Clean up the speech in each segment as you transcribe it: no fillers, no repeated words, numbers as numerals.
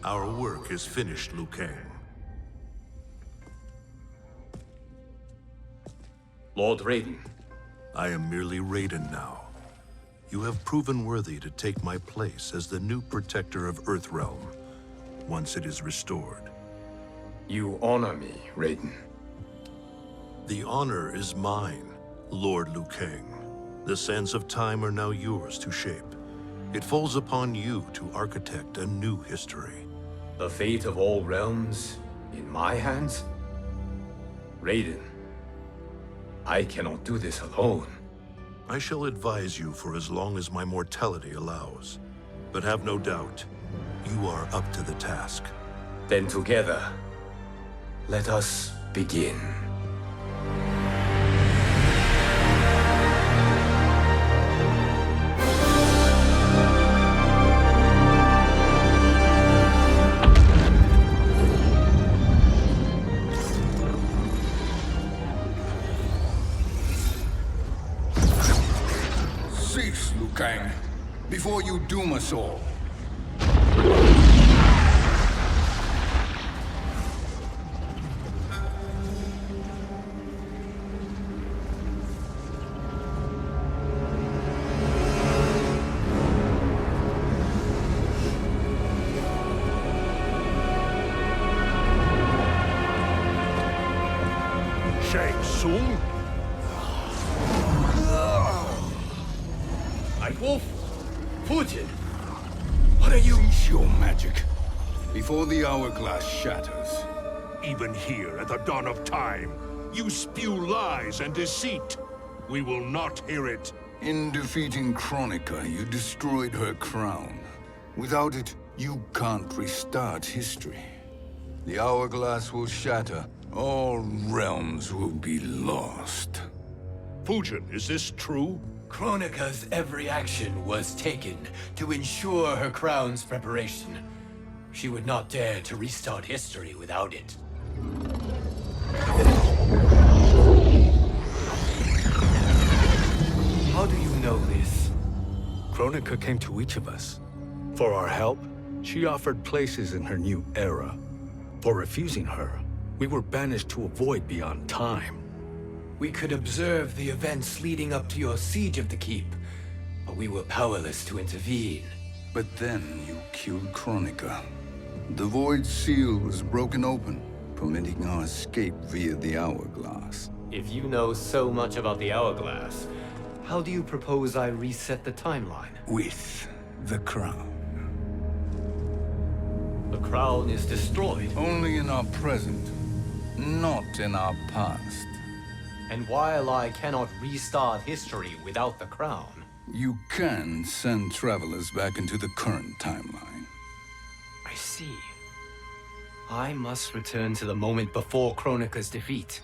Our work is finished, Liu Kang. Lord Raiden, I am merely Raiden now. You have proven worthy to take my place as the new protector of Earthrealm, once it is restored. you honor me, Raiden. The honor is mine, Lord Liu Kang. The sands of time are now yours to shape. It falls upon you to architect a new history. The fate of all realms in my hands? Raiden, I cannot do this alone. I shall advise you for as long as my mortality allows. But have no doubt, you are up to the task. Then together, let us begin. Cease, Liu Kang, before you doom us all. Shang Tsung? Wolf, Fujin, what are you? Cease your magic, before the hourglass shatters. Even here at the dawn of time, you spew lies and deceit. We will not hear it. In defeating Kronika, you destroyed her crown. Without it, you can't restart history. The hourglass will shatter. All realms will be lost. Fujin, is this true? Kronika's every action was taken to ensure her crown's preparation. She would not dare to restart history without it. How do you know this? Kronika came to each of us. For our help, she offered places in her new era. For refusing her, we were banished to a void beyond time. We could observe the events leading up to your siege of the keep, but we were powerless to intervene. But then you killed Kronika. The Void Seal was broken open, permitting our escape via the hourglass. If you know so much about the hourglass, how do you propose I reset the timeline? With the crown. The crown is destroyed. Only in our present, not in our past. And while I cannot restart history without the crown, You can send travelers back into the current timeline. I see. I must return to the moment before Kronika's defeat.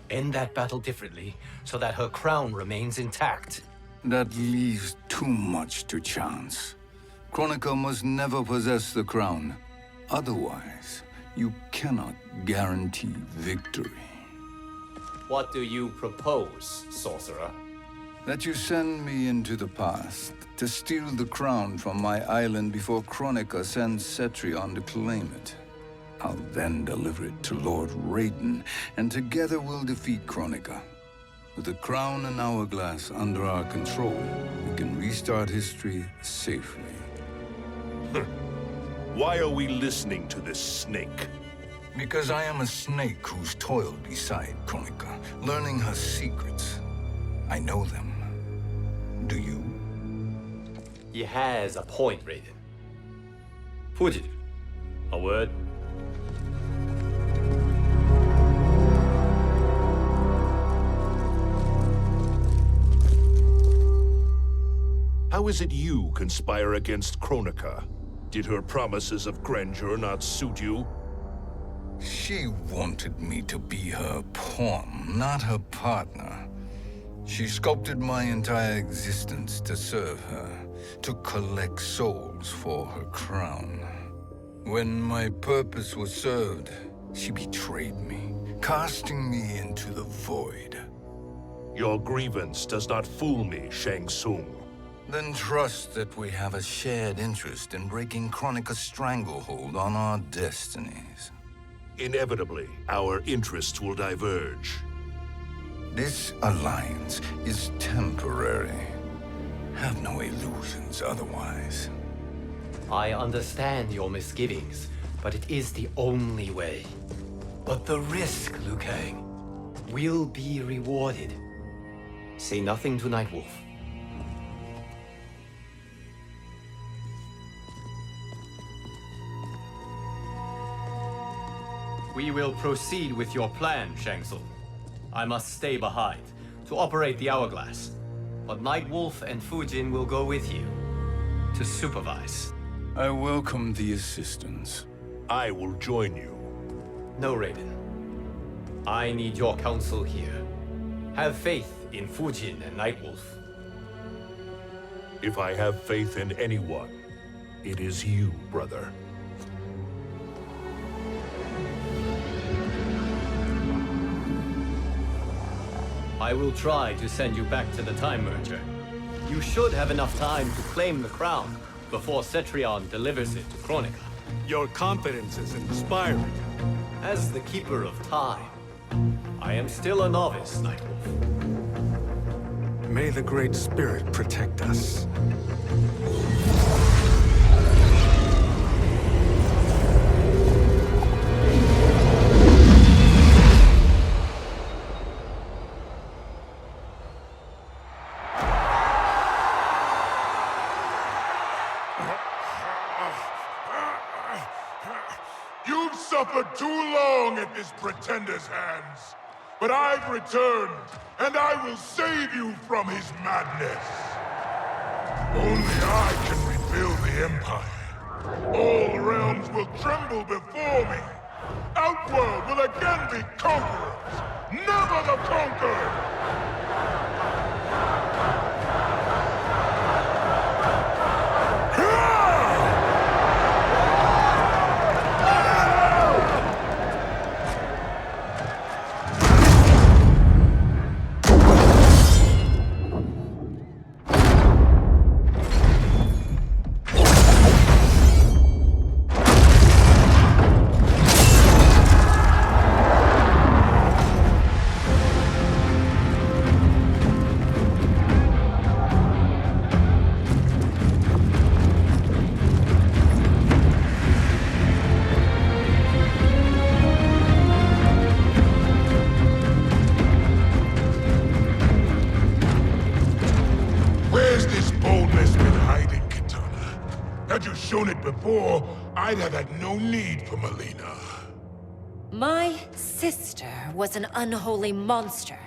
End that battle differently, so that her crown remains intact. That leaves too much to chance. Kronika must never possess the crown. Otherwise, you cannot guarantee victory. What do you propose, sorcerer? That you send me into the past to steal the crown from my island before Kronika sends Cetrion to claim it. I'll then deliver it to Lord Raiden, and together we'll defeat Kronika. With the crown and hourglass under our control, we can restart history safely. Why are we listening to this snake? Because I am a snake who's toiled beside Kronika, learning her secrets. I know them. Do you? He has a point, Raiden. Fujin, a word? How is it you conspire against Kronika? Did her promises of grandeur not suit you? She wanted me to be her pawn, not her partner. She sculpted my entire existence to serve her, to collect souls for her crown. When my purpose was served, she betrayed me, casting me into the void. Your grievance does not fool me, Shang Tsung. Then trust that we have a shared interest in breaking Kronika's stranglehold on our destinies. Inevitably, our interests will diverge. This alliance is temporary. Have no illusions otherwise. I understand your misgivings, but it is the only way. But the risk, Liu Kang, will be rewarded. Say nothing to Nightwolf. We will proceed with your plan, Shang Tsung. I must stay behind to operate the hourglass. But Nightwolf and Fujin will go with you to supervise. I welcome the assistance. I will join you. No, Raiden. I need your counsel here. Have faith in Fujin and Nightwolf. If I have faith in anyone, it is you, brother. I will try to send you back to the Time Merger. You should have enough time to claim the crown before Cetrion delivers it to Kronika. Your confidence is inspiring. As the Keeper of Time, I am still a novice, Nightwolf. May the Great Spirit protect us. You've suffered too long at this pretender's hands. But I've returned, and I will save you from his madness. Only I can rebuild the Empire. All realms will tremble before me. Outworld will again be conquerors, never the conquered! Had you shown it before, I'd have had no need for Melina. My sister was an unholy monster.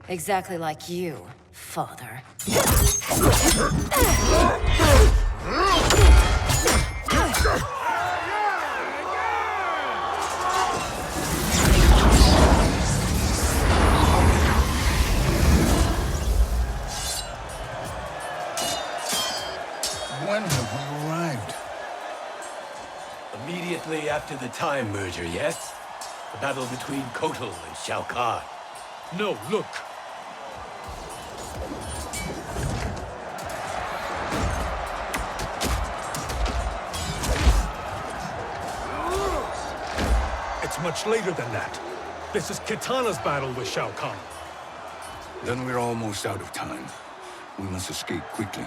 Exactly like you, father. When have we arrived? Immediately after the Time Merger, yes? The battle between Kotal and Shao Kahn. No, look. It's much later than that. This is Kitana's battle with Shao Kahn. Then we're almost out of time. We must escape quickly.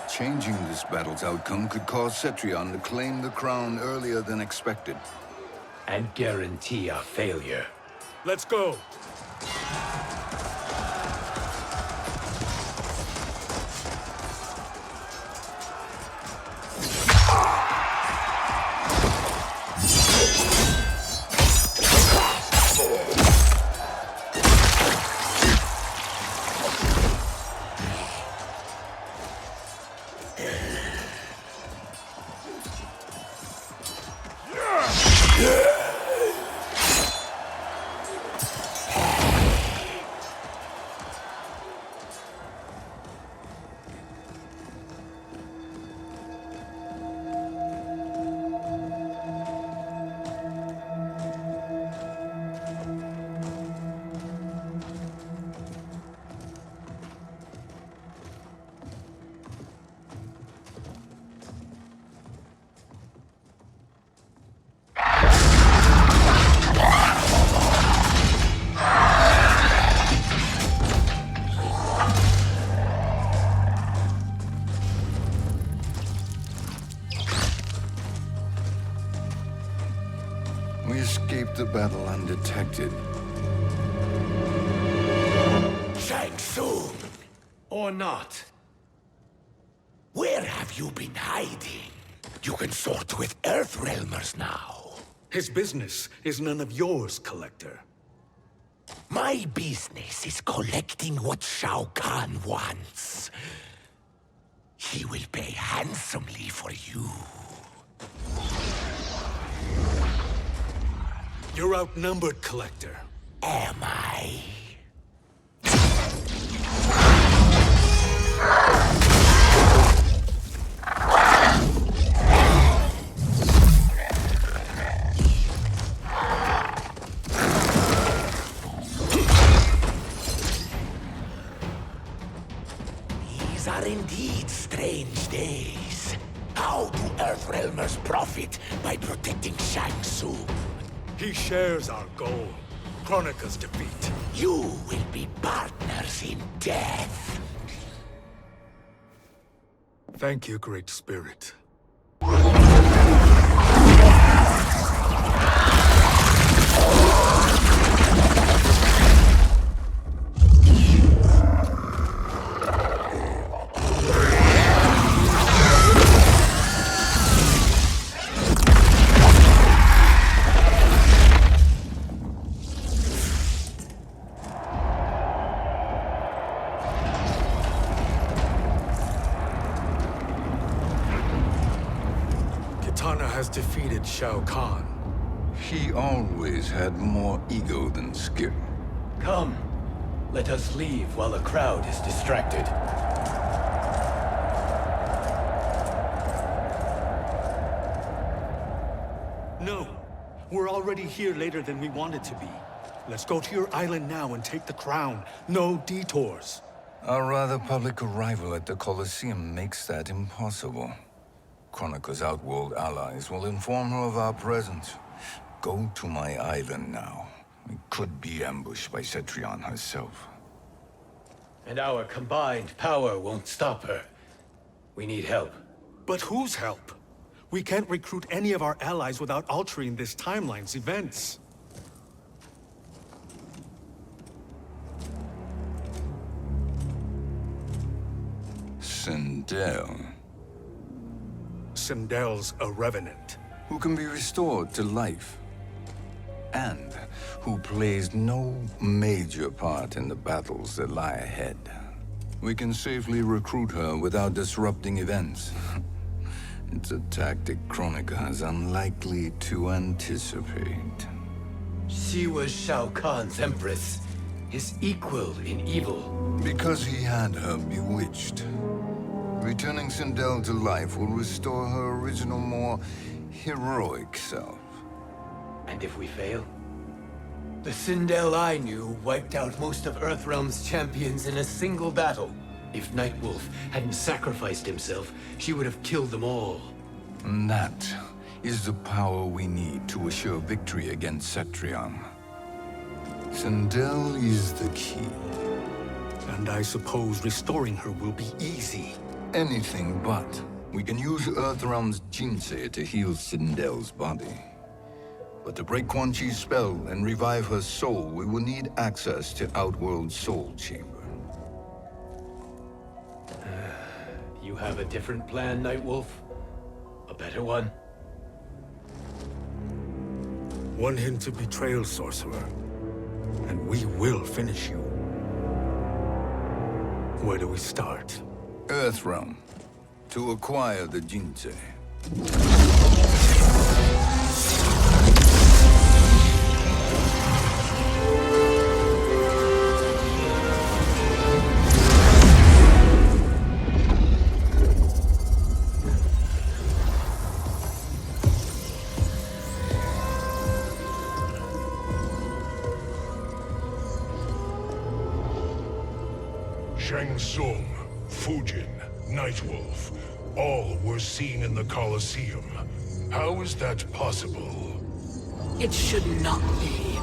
Changing this battle's outcome could cause Cetrion to claim the crown earlier than expected. And guarantee a failure. Let's go. we escaped the battle undetected. Shang Tsung, Or not. where have you been hiding? You can sort with Earthrealmers now. His business is none of yours, Collector. My business is collecting what Shao Kahn wants. He will pay handsomely for you. You're outnumbered, Collector. Am I? These are indeed strange days. How do Earthrealmers profit by protecting Shang Tsung? He shares our goal. Kronika's defeat. You will be partners in death. Thank you, Great Spirit. Kitana has defeated Shao Kahn. He always had more ego than skill. Come. Let us leave while the crowd is distracted. No. We're already here later than we wanted to be. Let's go to your island now and take the crown. No detours. Our rather public arrival at the Colosseum makes that impossible. Kronika's outworld allies will inform her of our presence. Go to my island now. We could be ambushed by Cetrion herself. And our combined power won't stop her. We need help. But whose help? We can't recruit any of our allies without altering this timeline's events. Sindel, Sindel's a revenant. who can be restored to life, and who plays no major part in the battles that lie ahead. We can safely recruit her without disrupting events. It's a tactic Kronika is unlikely to anticipate. She was Shao Kahn's empress, his equal in evil. Because he had her bewitched. Returning Sindel to life will restore her original, more heroic self. And if we fail? The Sindel I knew wiped out most of Earthrealm's champions in a single battle. If Nightwolf hadn't sacrificed himself, she would have killed them all. And that is the power we need to assure victory against Cetrion. Sindel is the key. And I suppose restoring her will be easy. Anything but. We can use Earthrealm's Jinsei to heal Sindel's body. But to break Quan Chi's spell and revive her soul, we will need access to Outworld's Soul Chamber. You have a different plan, Nightwolf? A better one? One hint to betrayal, sorcerer. And we will finish you. Where do we start? Earthrealm. To acquire the Jinsei. Shang Tsung, Fujin, Nightwolf, all were seen in the Colosseum. How is that possible? It should not be.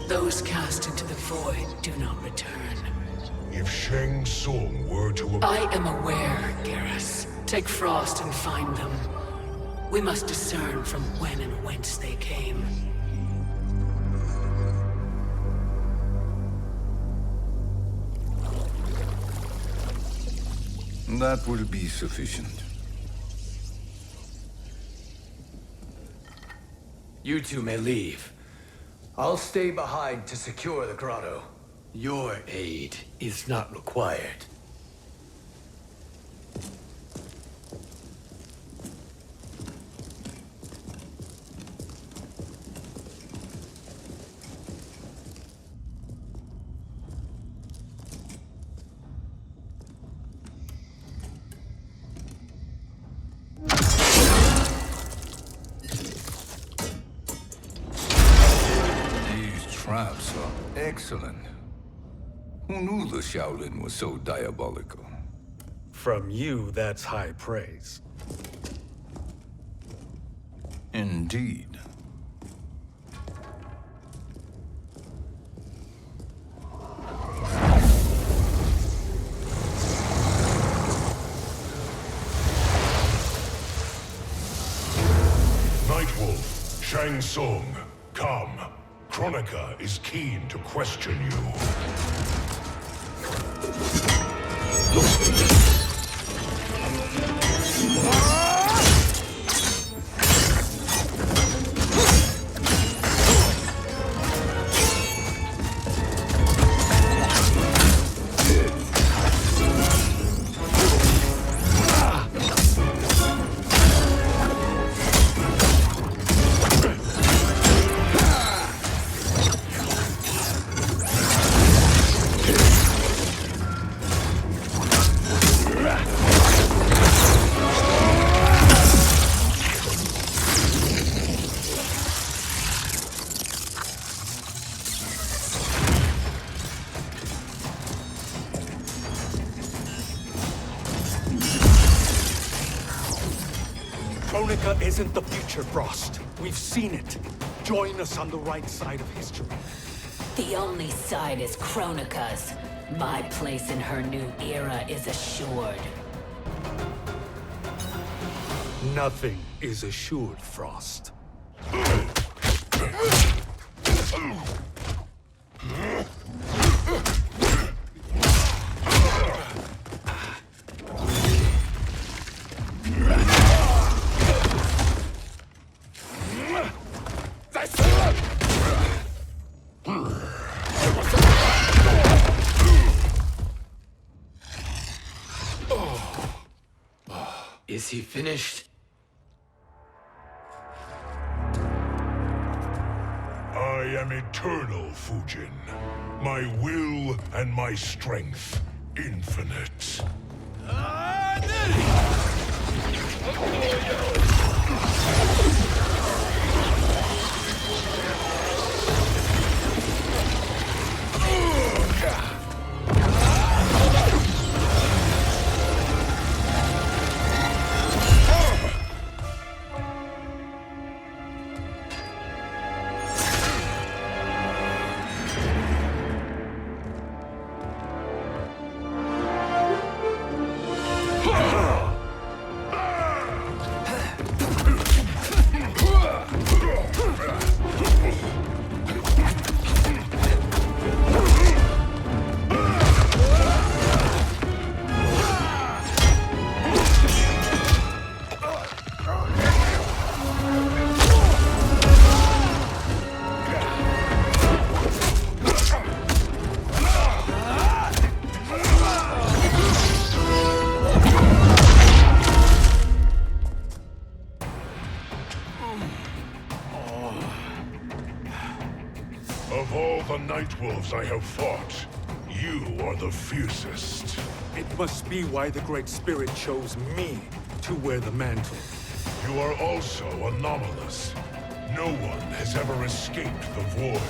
Those cast into the void do not return. If Shang Tsung were to... I am aware, Garrus. Take Frost and find them. We must discern from when and whence they came. That will be sufficient. You two may leave. I'll stay behind to secure the grotto. Your aid is not required. Traps are excellent. Who knew the Shaolin was so diabolical? From you, that's high praise. Indeed. Nightwolf, Shang Tsung, come. Kronika is keen to question you. Kronika isn't the future, Frost. We've seen it. Join us on the right side of history. The only side is Kronika's. My place in her new era is assured. Nothing is assured, Frost. Is he finished? I am eternal, Fujin. My will and my strength, infinite. Of all the Nightwolves I have fought, you are the fiercest. It must be why the Great Spirit chose me to wear the mantle. You are also anomalous. No one has ever escaped the void.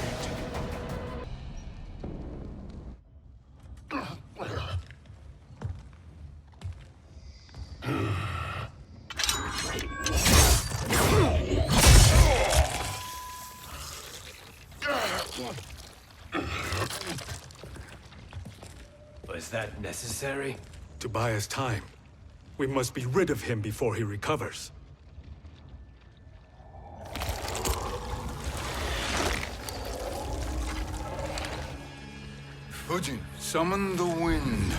Was that necessary? To buy us time. We must be rid of him before he recovers. Fujin, summon the wind.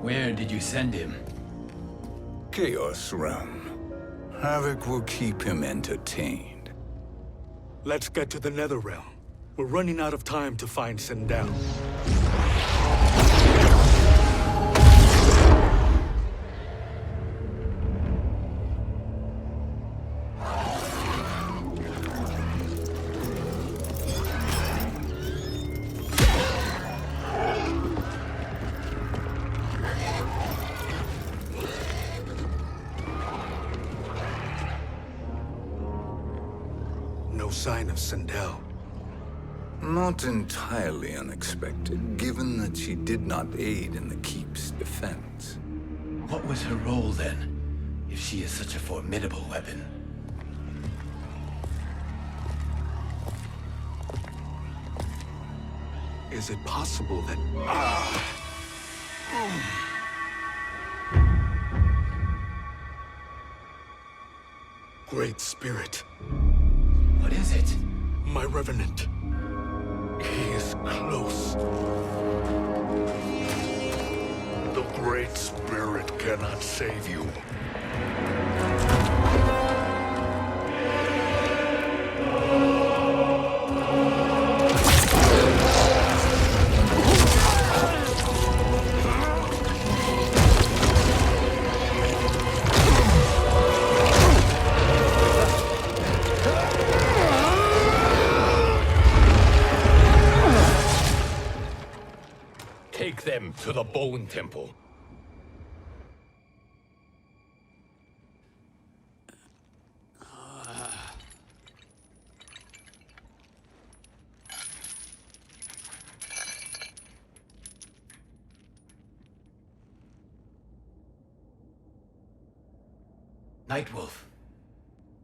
Where did you send him? Chaos Realm. Havoc will keep him entertained. Let's get to the Netherrealm. We're running out of time to find Sindel. No sign of Sindel. Not entirely unexpected, given that she did not aid in the Keep's defense. What was her role then, if she is such a formidable weapon? Is it possible that... Great Spirit. What is it? My Revenant. He is close. The Great Spirit cannot save you. Take them to the Bone Temple. Nightwolf.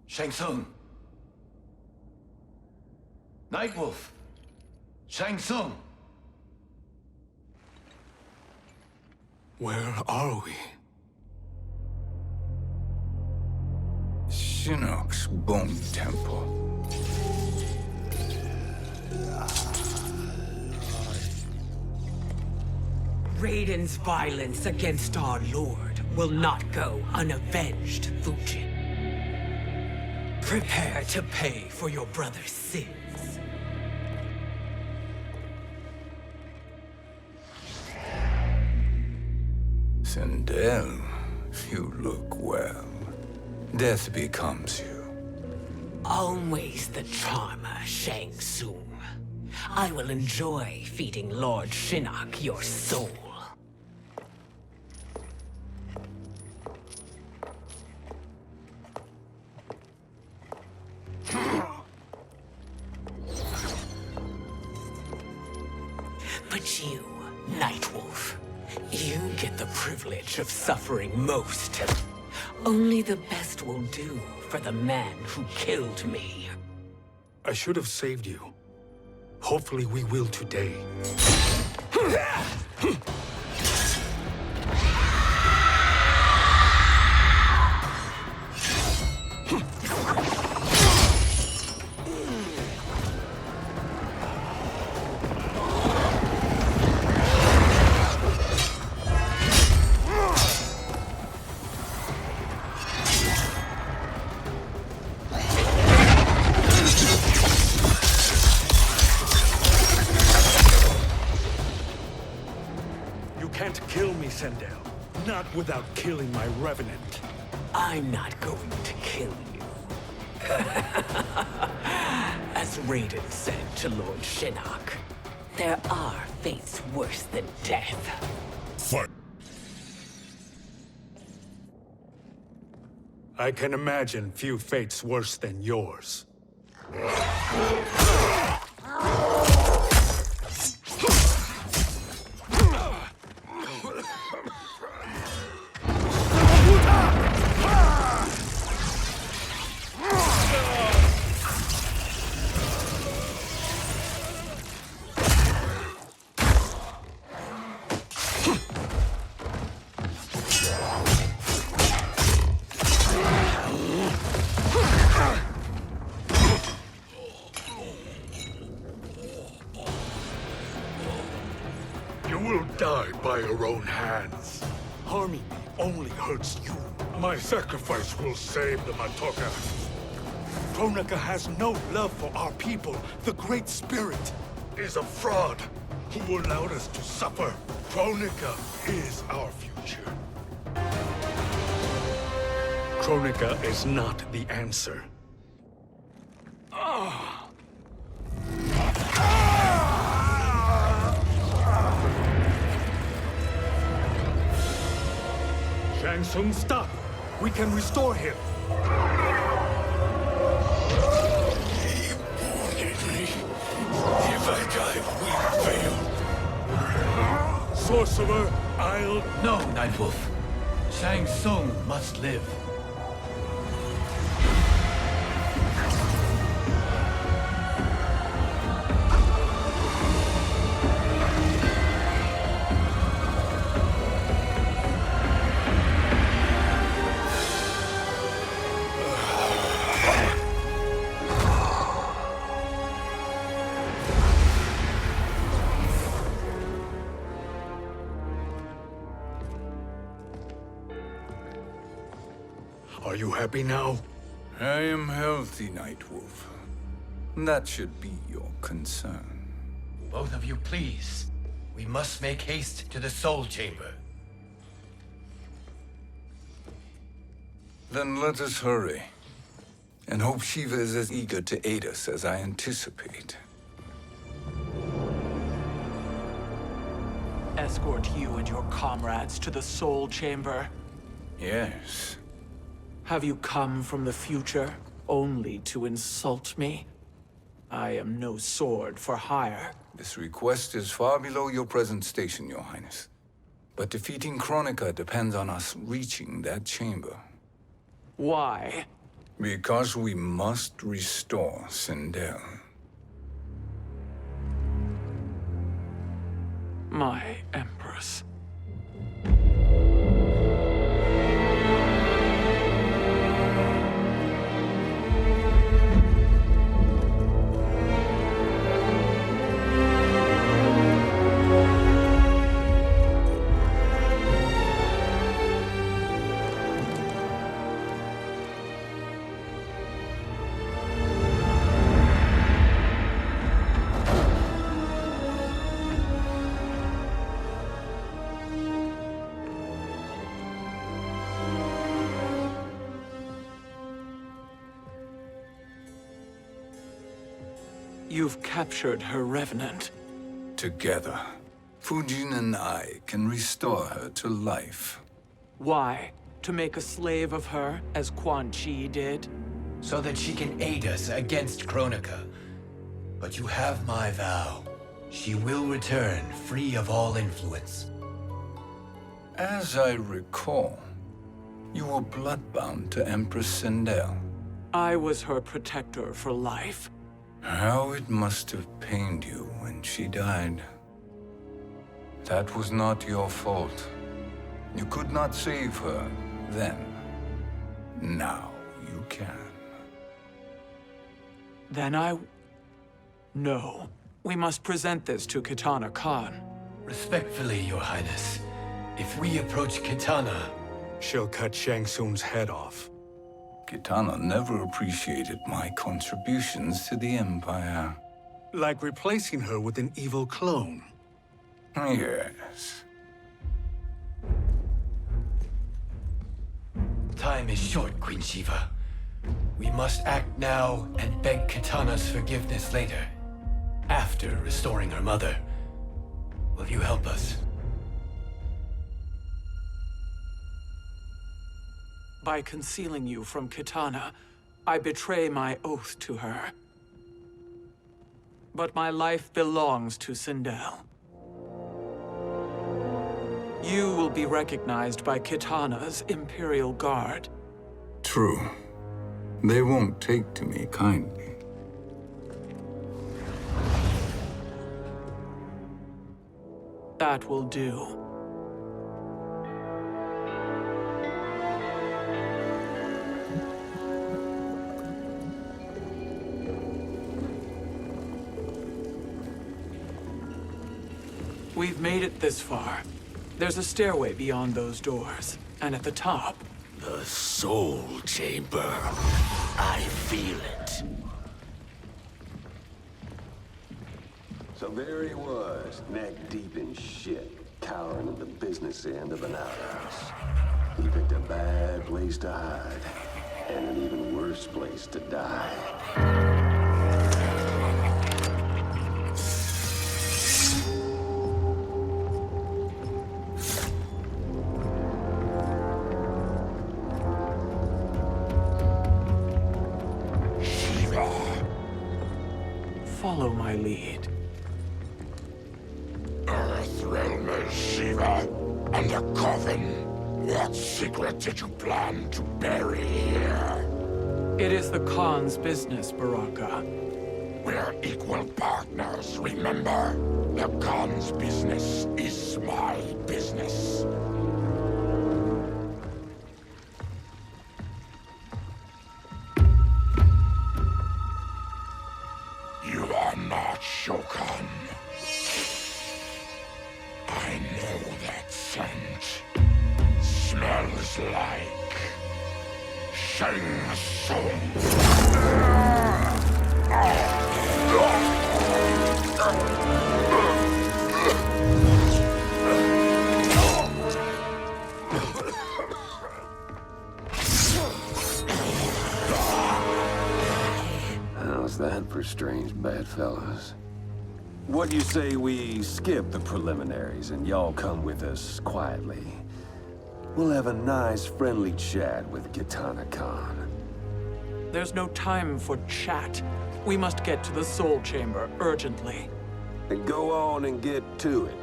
Shang Tsung. Nightwolf. Shang Tsung. Where are we? Shinnok's Bone Temple. Raiden's violence against our Lord will not go unavenged, Fujin. Prepare to pay for your brother's sins. Sindel, you look well. Death becomes you. Always the charmer, Shang Tsung. I will enjoy feeding Lord Shinnok your soul. But you, Nightwolf, you get the privilege of suffering most. Only the best will do for the man who killed me. I should have saved you. Hopefully we will today. You can't kill me, Sindel. Not without killing my Revenant. I'm not going to kill you. As Raiden said to Lord Shinnok, there are fates worse than death. Fight. I can imagine few fates worse than yours. You will die by your own hands. Harming me only hurts you. My sacrifice will save the Matoka. Kronika has no love for our people. The Great Spirit is a fraud who allowed us to suffer. Kronika is our future. Kronika is not the answer. Shang Tsung, stop! We can restore him! He wounded me. If I die, we fail. Sorcerer, I'll... No, Nightwolf. Shang Tsung must live. Are you happy now? I am healthy, Nightwolf. That should be your concern. Both of you, please. We must make haste to the Soul Chamber. Then let us hurry. And hope Shiva is as eager to aid us as I anticipate. Escort you and your comrades to the Soul Chamber. Yes. Have you come from the future only to insult me? I am no sword for hire. This request is far below your present station, Your Highness. But defeating Kronika depends on us reaching that chamber. Why? Because we must restore Sindel. My Empress. You've captured her revenant. Together, Fujin and I can restore her to life. Why? To make a slave of her, as Quan Chi did? So that she can aid us against Kronika. But you have my vow. She will return free of all influence. As I recall, you were bloodbound to Empress Sindel. I was her protector for life. How it must have pained you when she died. That was not your fault. You could not save her then. Now you can. Then No. We must present this to Kitana Khan. Respectfully, Your Highness, if we approach Kitana... She'll cut Shang Tsung's head off. Kitana never appreciated my contributions to the Empire. Like replacing her with an evil clone. Yes. Time is short, Queen Shiva. We must act now and beg Kitana's forgiveness later. After restoring her mother. Will you help us? By concealing you from Kitana, I betray my oath to her. But my life belongs to Sindel. You will be recognized by Kitana's Imperial Guard. True. They won't take to me kindly. That will do. We've made it this far. There's a stairway beyond those doors, and at the top... The Soul Chamber. I feel it. So there he was, neck deep in shit, cowering at the business end of an outhouse. He picked a bad place to hide, and an even worse place to die. Follow my lead. Earthrealm is Shiva, and a coffin. What secret did you plan to bury here? It is the Khan's business, Baraka. We're equal partners, remember? The Khan's business is my business. You are not Shokan. I know that scent. Smells like Shang Tsung. How's that for strange bedfellows? What do you say we skip the preliminaries and y'all come with us quietly? We'll have a nice, friendly chat with Kitana Khan. There's no time for chat. We must get to the Soul Chamber urgently. And go on and get to it.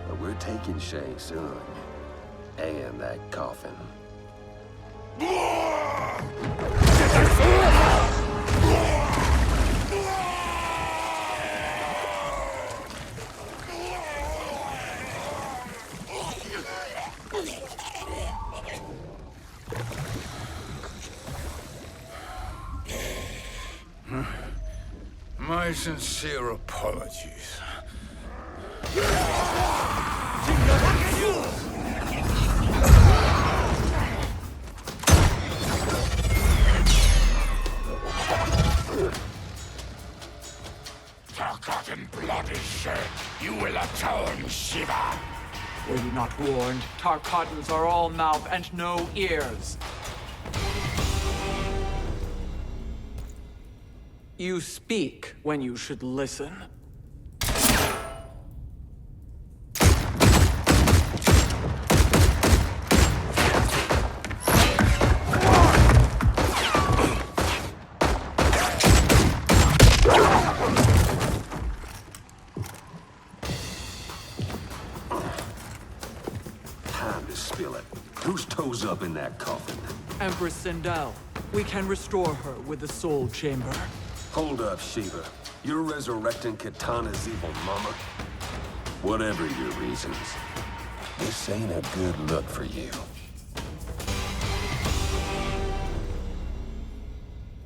But we're taking Shang Tsung. And that coffin. My sincere apologies. Forgotten blood is shed. You will atone, Shiva. Were you not warned? Tarkatans are all mouth and no ears. You speak when you should listen. Time to spill it. Whose toes up in that coffin? Empress Sindel. We can restore her with the Soul Chamber. Hold up, Shiva. You're resurrecting Kitana's evil mama? Whatever your reasons, this ain't a good look for you.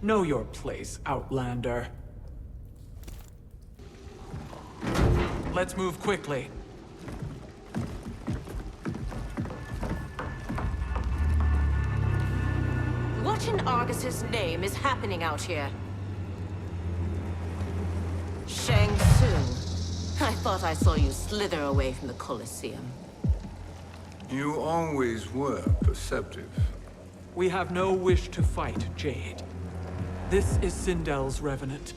Know your place, Outlander. Let's move quickly. What in Argus's name is happening out here? Shang Tsung. I thought I saw you slither away from the Colosseum. You always were perceptive. We have no wish to fight, Jade. This is Sindel's revenant.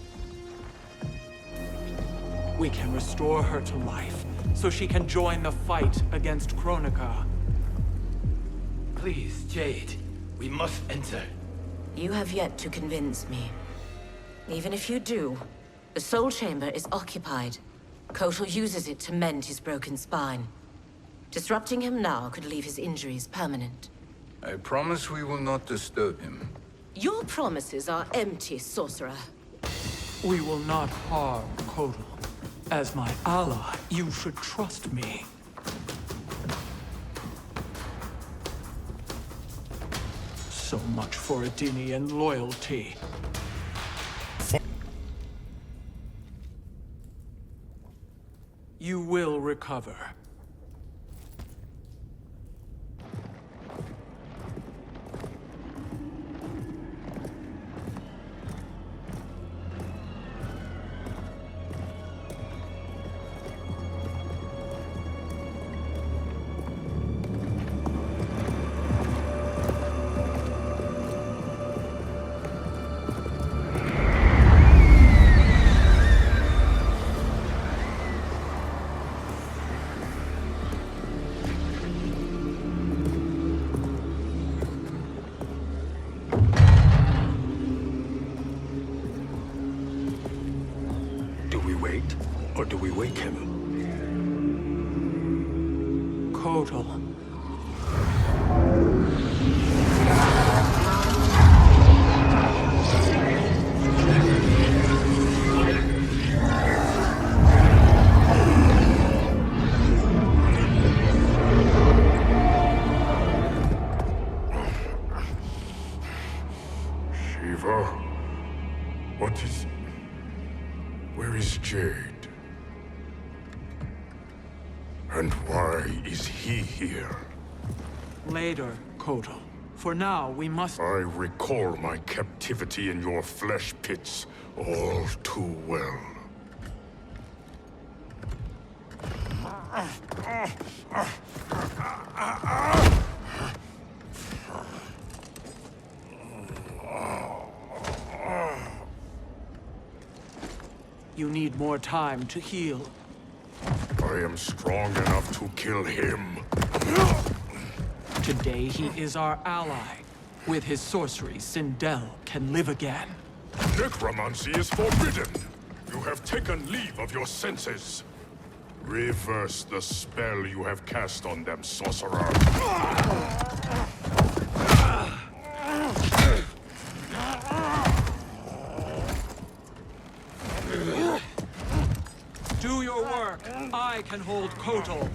We can restore her to life, so she can join the fight against Kronika. Please, Jade. We must enter. You have yet to convince me. Even if you do, the Soul Chamber is occupied. Kotal uses it to mend his broken spine. Disrupting him now could leave his injuries permanent. I promise we will not disturb him. Your promises are empty, sorcerer. We will not harm Kotal. As my ally, you should trust me. So much for Adenian loyalty. You will recover. we wake him? Kotal. Shiva? What is... Where is Jade? And why is he here? Later, Kotal. For now, we must... I recall my captivity in your flesh pits all too well. You need more time to heal. I am strong enough to kill him. Today he is our ally. With his sorcery, Sindel can live again. Necromancy is forbidden. You have taken leave of your senses. Reverse the spell you have cast on them, sorcerer. Do your work. I can hold Kotal.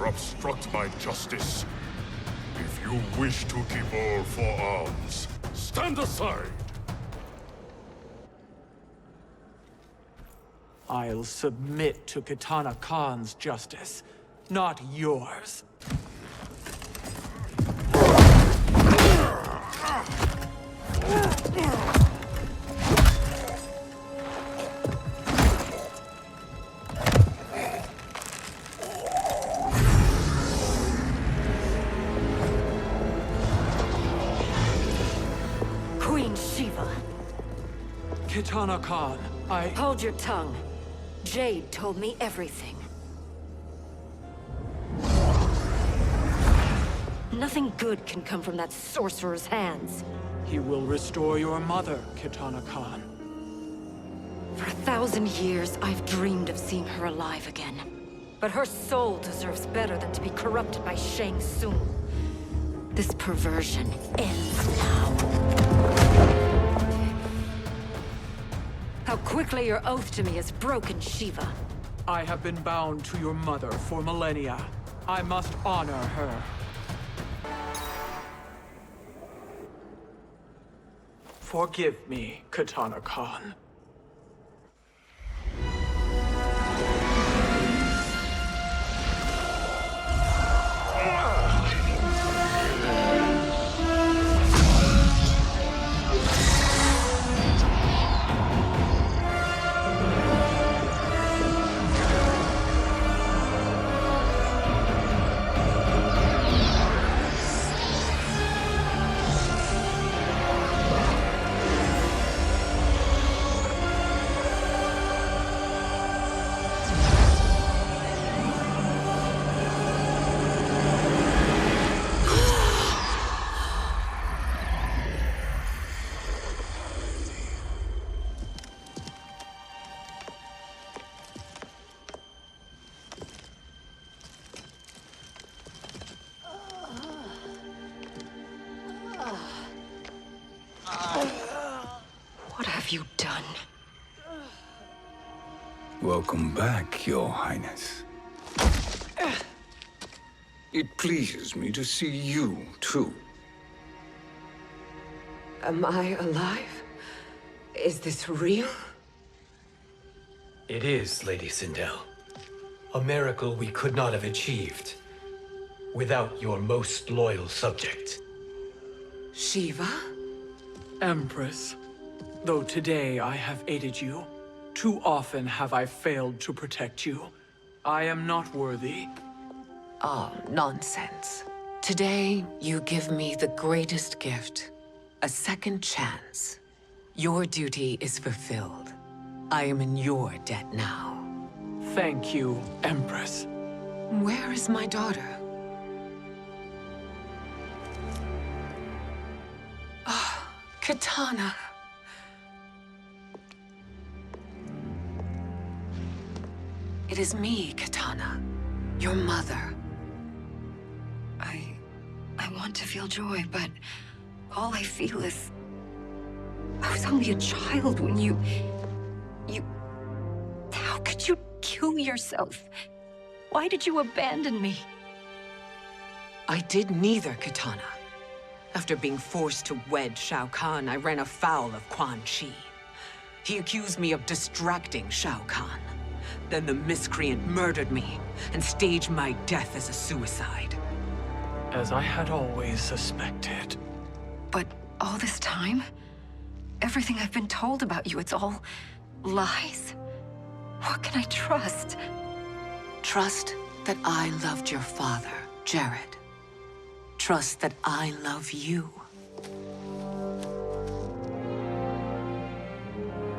Obstruct my justice. If you wish to keep all for alms, stand aside! I'll submit to Kitana Khan's justice, not yours. Queen Shiva. Kitana Khan, Hold your tongue. Jade told me everything. Nothing good can come from that sorcerer's hands. He will restore your mother, Kitana Khan. For 1,000 years, I've dreamed of seeing her alive again. But her soul deserves better than to be corrupted by Shang Tsung. This perversion ends now. How quickly your oath to me is broken, Shiva. I have been bound to your mother for millennia. I must honor her. Forgive me, Kitana Khan. you done? Welcome back, Your Highness. It pleases me to see you, too. Am I alive? Is this real? It is, Lady Sindel. A miracle we could not have achieved without your most loyal subject. Shiva? Empress, though today I have aided you, too often have I failed to protect you. I am not worthy. Oh, nonsense. Today, you give me the greatest gift. A second chance. Your duty is fulfilled. I am in your debt now. Thank you, Empress. Where is my daughter? Ah, Katana. It is me, Katana. Your mother. I want to feel joy, but all I feel is... I was only a child when you... How could you kill yourself? Why did you abandon me? I did neither, Katana. After being forced to wed Shao Kahn, I ran afoul of Quan Chi. He accused me of distracting Shao Kahn. Then the miscreant murdered me and staged my death as a suicide. As I had always suspected. But all this time? Everything I've been told about you, it's all lies? What can I trust? Trust that I loved your father, Jared. Trust that I love you.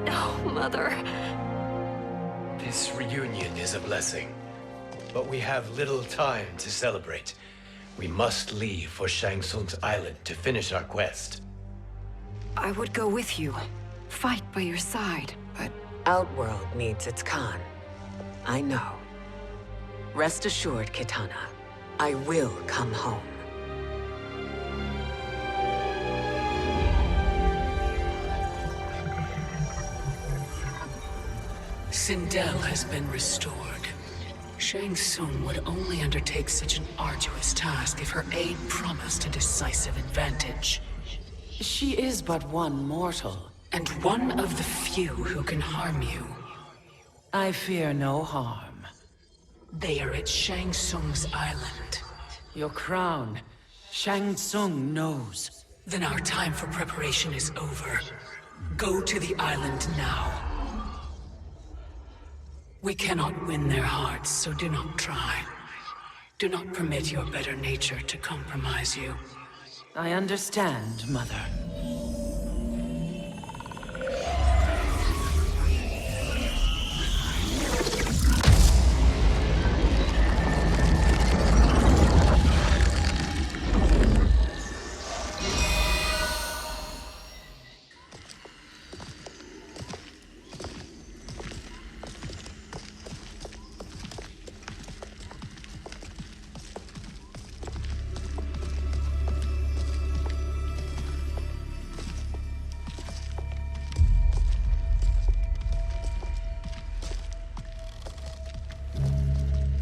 Oh, Mother. This reunion is a blessing, but we have little time to celebrate. We must leave for Shang Tsung's island to finish our quest. I would go with you. Fight by your side, but... Outworld needs its Khan. I know. Rest assured, Kitana. I will come home. Sindel has been restored. Shang Tsung would only undertake such an arduous task if her aid promised a decisive advantage. She is but one mortal, and one of the few who can harm you. I fear no harm. They are at Shang Tsung's island. Your crown, Shang Tsung knows. Then our time for preparation is over. Go to the island now. We cannot win their hearts, so do not try. Do not permit your better nature to compromise you. I understand, Mother.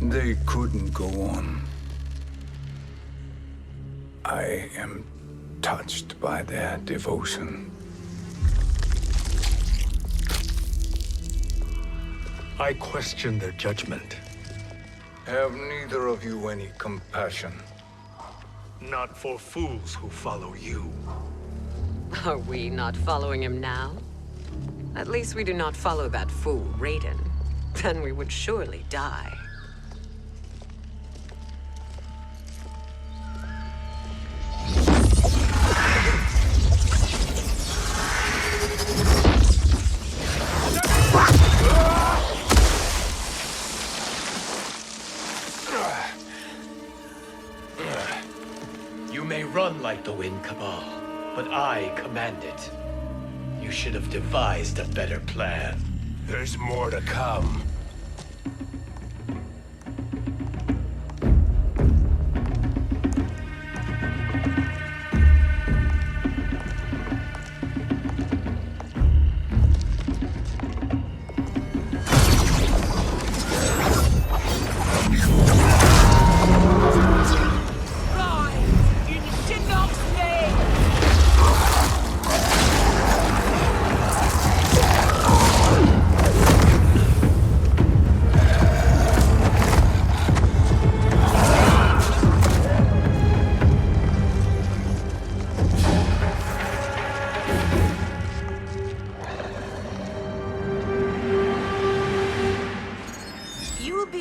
They couldn't go on. I am touched by their devotion. I question their judgment. Have neither of you any compassion? Not for fools who follow you. Are we not following him now? At least we do not follow that fool, Raiden. Then we would surely die. You may run like the wind, Cabal, but I command it. You should have devised a better plan. There's more to come.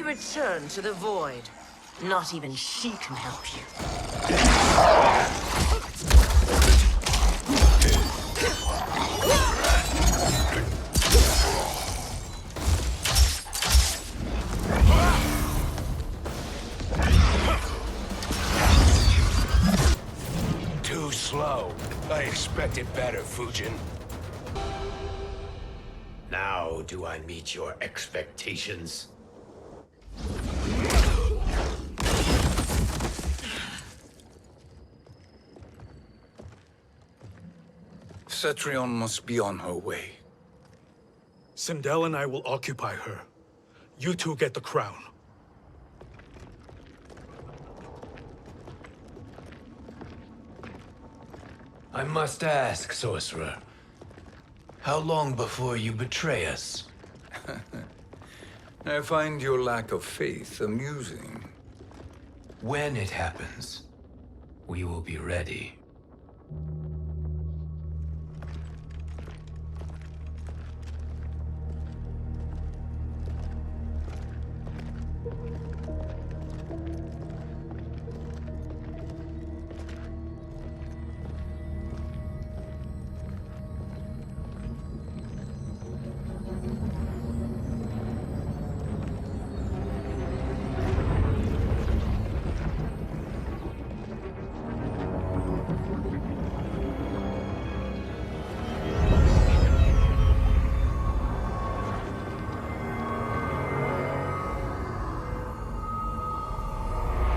return to the Void. Not even she can help you. Too slow. I expected better, Fujin. Now do I meet your expectations? Cetrion must be on her way. Sindel and I will occupy her. You two get the crown. I must ask, sorcerer. How long before you betray us? I find your lack of faith amusing. When it happens, we will be ready.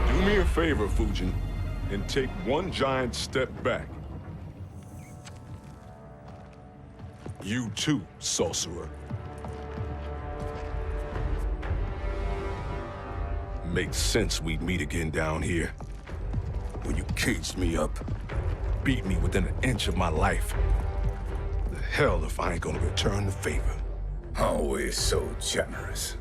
Do me a favor, Fujin, and take one giant step back. You too, sorcerer. Makes sense we'd meet again down here. When you caged me up, beat me within an inch of my life. The hell if I ain't gonna return the favor. Always so generous.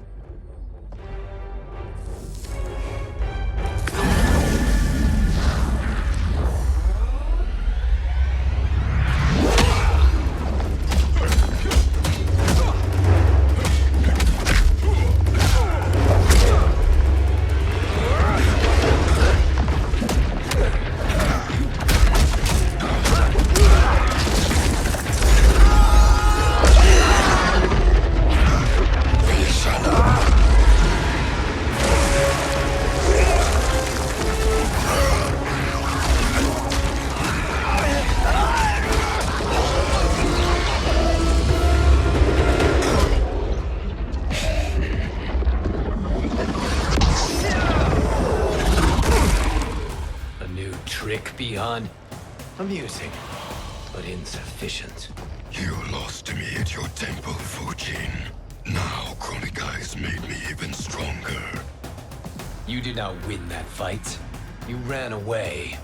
Amusing, but insufficient. You lost to me at your temple, Fujin. Now Kronika has made me even stronger. You did not win that fight. You ran away.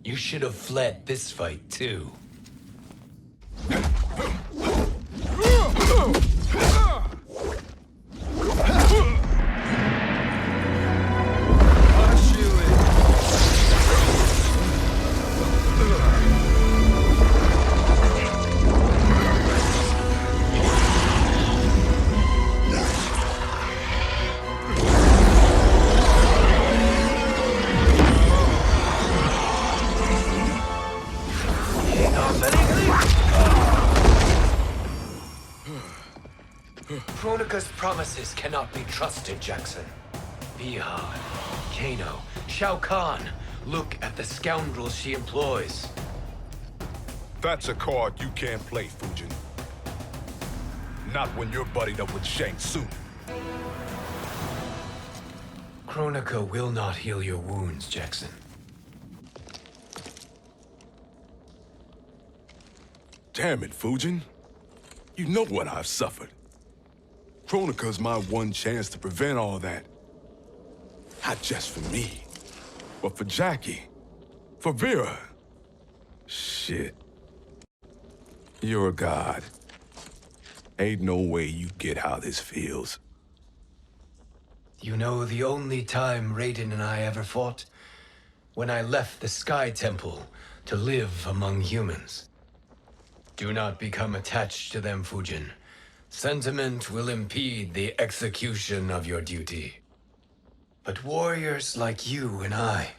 You should have fled this fight, too. Kronika's promises cannot be trusted, Jackson. Bihan, Kano, Shao Kahn. Look at the scoundrels she employs. That's a card you can't play, Fujin. Not when you're buddied up with Shang Tsung. Kronika will not heal your wounds, Jackson. Damn it, Fujin. You know what I've suffered. Kronika's my one chance to prevent all that. Not just for me, but for Jackie, for Vera. Shit. You're a god. Ain't no way you get how this feels. You know the only time Raiden and I ever fought? When I left the Sky Temple to live among humans. Do not become attached to them, Fujin. Sentiment will impede the execution of your duty. But warriors like you and I,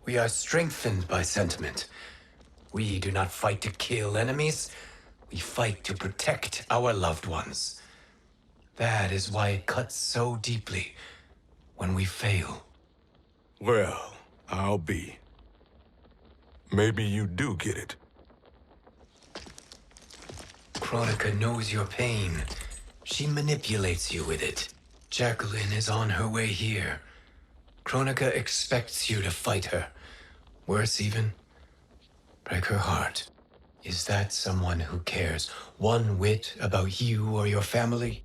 we are strengthened by sentiment. We do not fight to kill enemies. We fight to protect our loved ones. That is why it cuts so deeply when we fail. Well, I'll be. Maybe you do get it. Kronika knows your pain. She manipulates you with it. Jacqueline is on her way here. Kronika expects you to fight her. Worse even, break her heart. Is that someone who cares one whit about you or your family?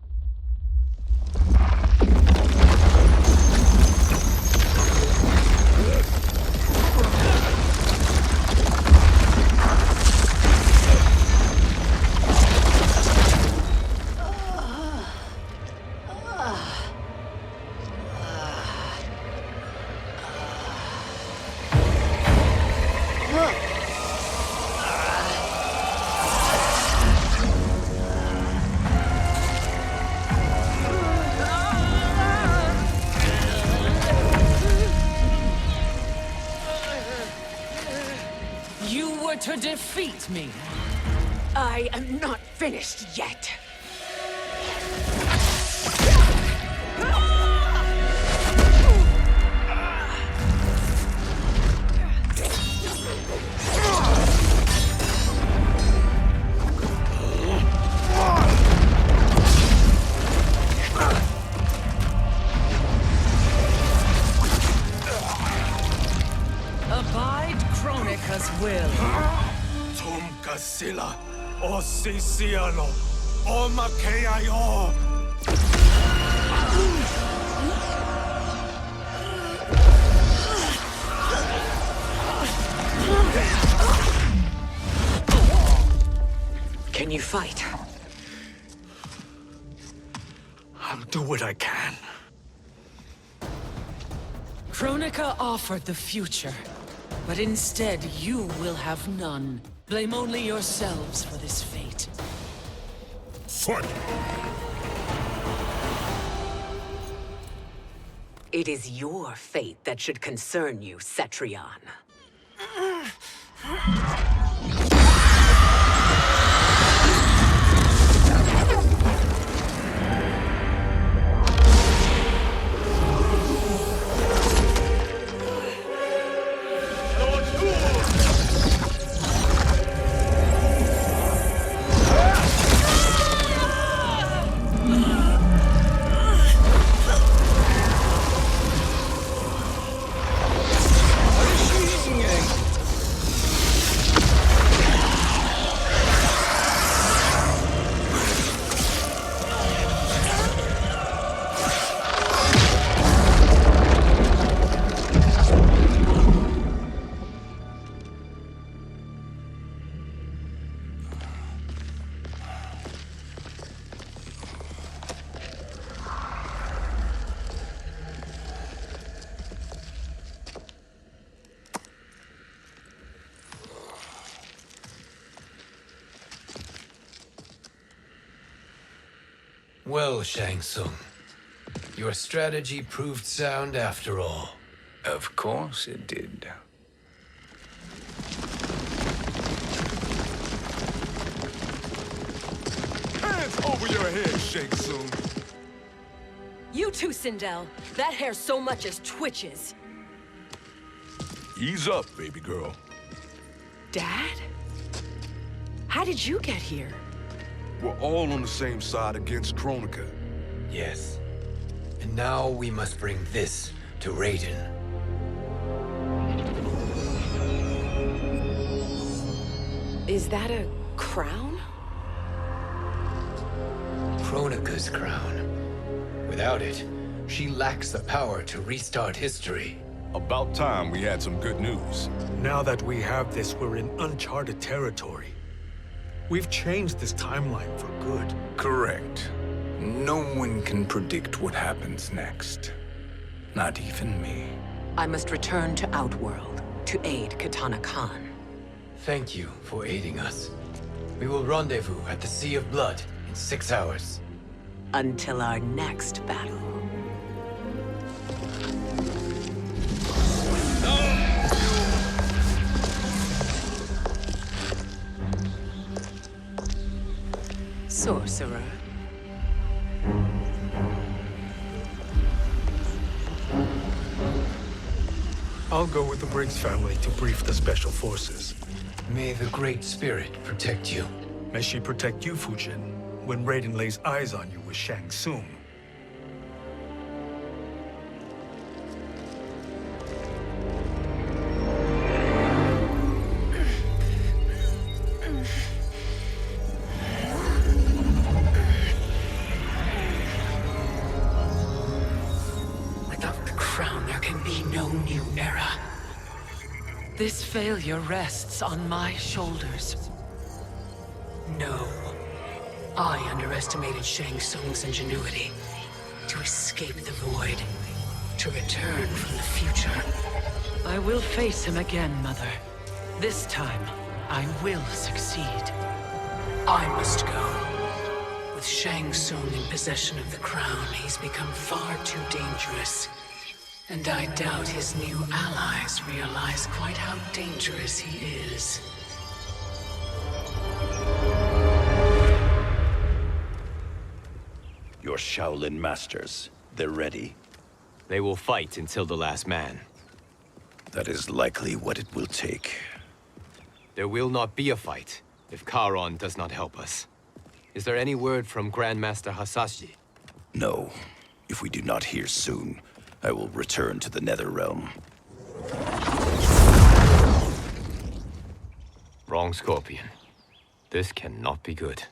To defeat me. I am not finished yet. Abide Kronika's will. Sila, o Sisiano, o Makeayo. Can you fight? I'll do what I can. Kronika offered the future, but instead you will have none. Blame only yourselves for this fate. Fight! It is your fate that should concern you, Cetrion. Well, Shang Tsung, your strategy proved sound after all. Of course it did. Hands over your head, Shang Tsung. You too, Sindel. That hair so much as twitches. Ease up, baby girl. Dad? How did you get here? We're all on the same side against Kronika. Yes. And now we must bring this to Raiden. Is that a crown? Kronika's crown. Without it, she lacks the power to restart history. About time we had some good news. Now that we have this, we're in uncharted territory. We've changed this timeline for good. Correct. No one can predict what happens next. Not even me. I must return to Outworld to aid Katana Khan. Thank you for aiding us. We will rendezvous at the Sea of Blood In 6 hours. Until our next battle. Sorcerer. I'll go with the Briggs family to brief the Special Forces. May the Great Spirit protect you. May she protect you, Fujin, when Raiden lays eyes on you with Shang Tsung. Without the crown, there can be no new era. This failure rests on my shoulders. No. I underestimated Shang Tsung's ingenuity. To escape the void. To return from the future. I will face him again, Mother. This time, I will succeed. I must go. With Shang Tsung in possession of the crown, he's become far too dangerous. And I doubt his new allies realize quite how dangerous he is. Your Shaolin masters, they're ready. They will fight until the last man. That is likely what it will take. There will not be a fight if Charon does not help us. Is there any word from Grandmaster Hasashi? No. If we do not hear soon, I will return to the Netherrealm. Wrong, Scorpion. This cannot be good.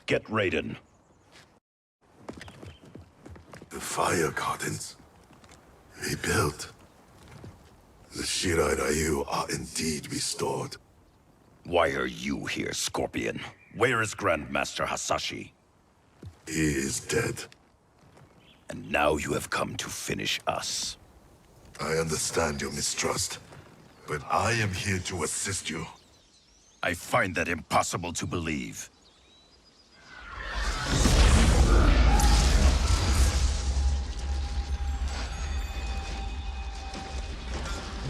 Get Raiden. The Fire Gardens. Rebuilt. The Shirai Ryu are indeed restored. Why are you here, Scorpion? Where is Grandmaster Hasashi? He is dead. And now you have come to finish us. I understand your mistrust, but I am here to assist you. I find that impossible to believe.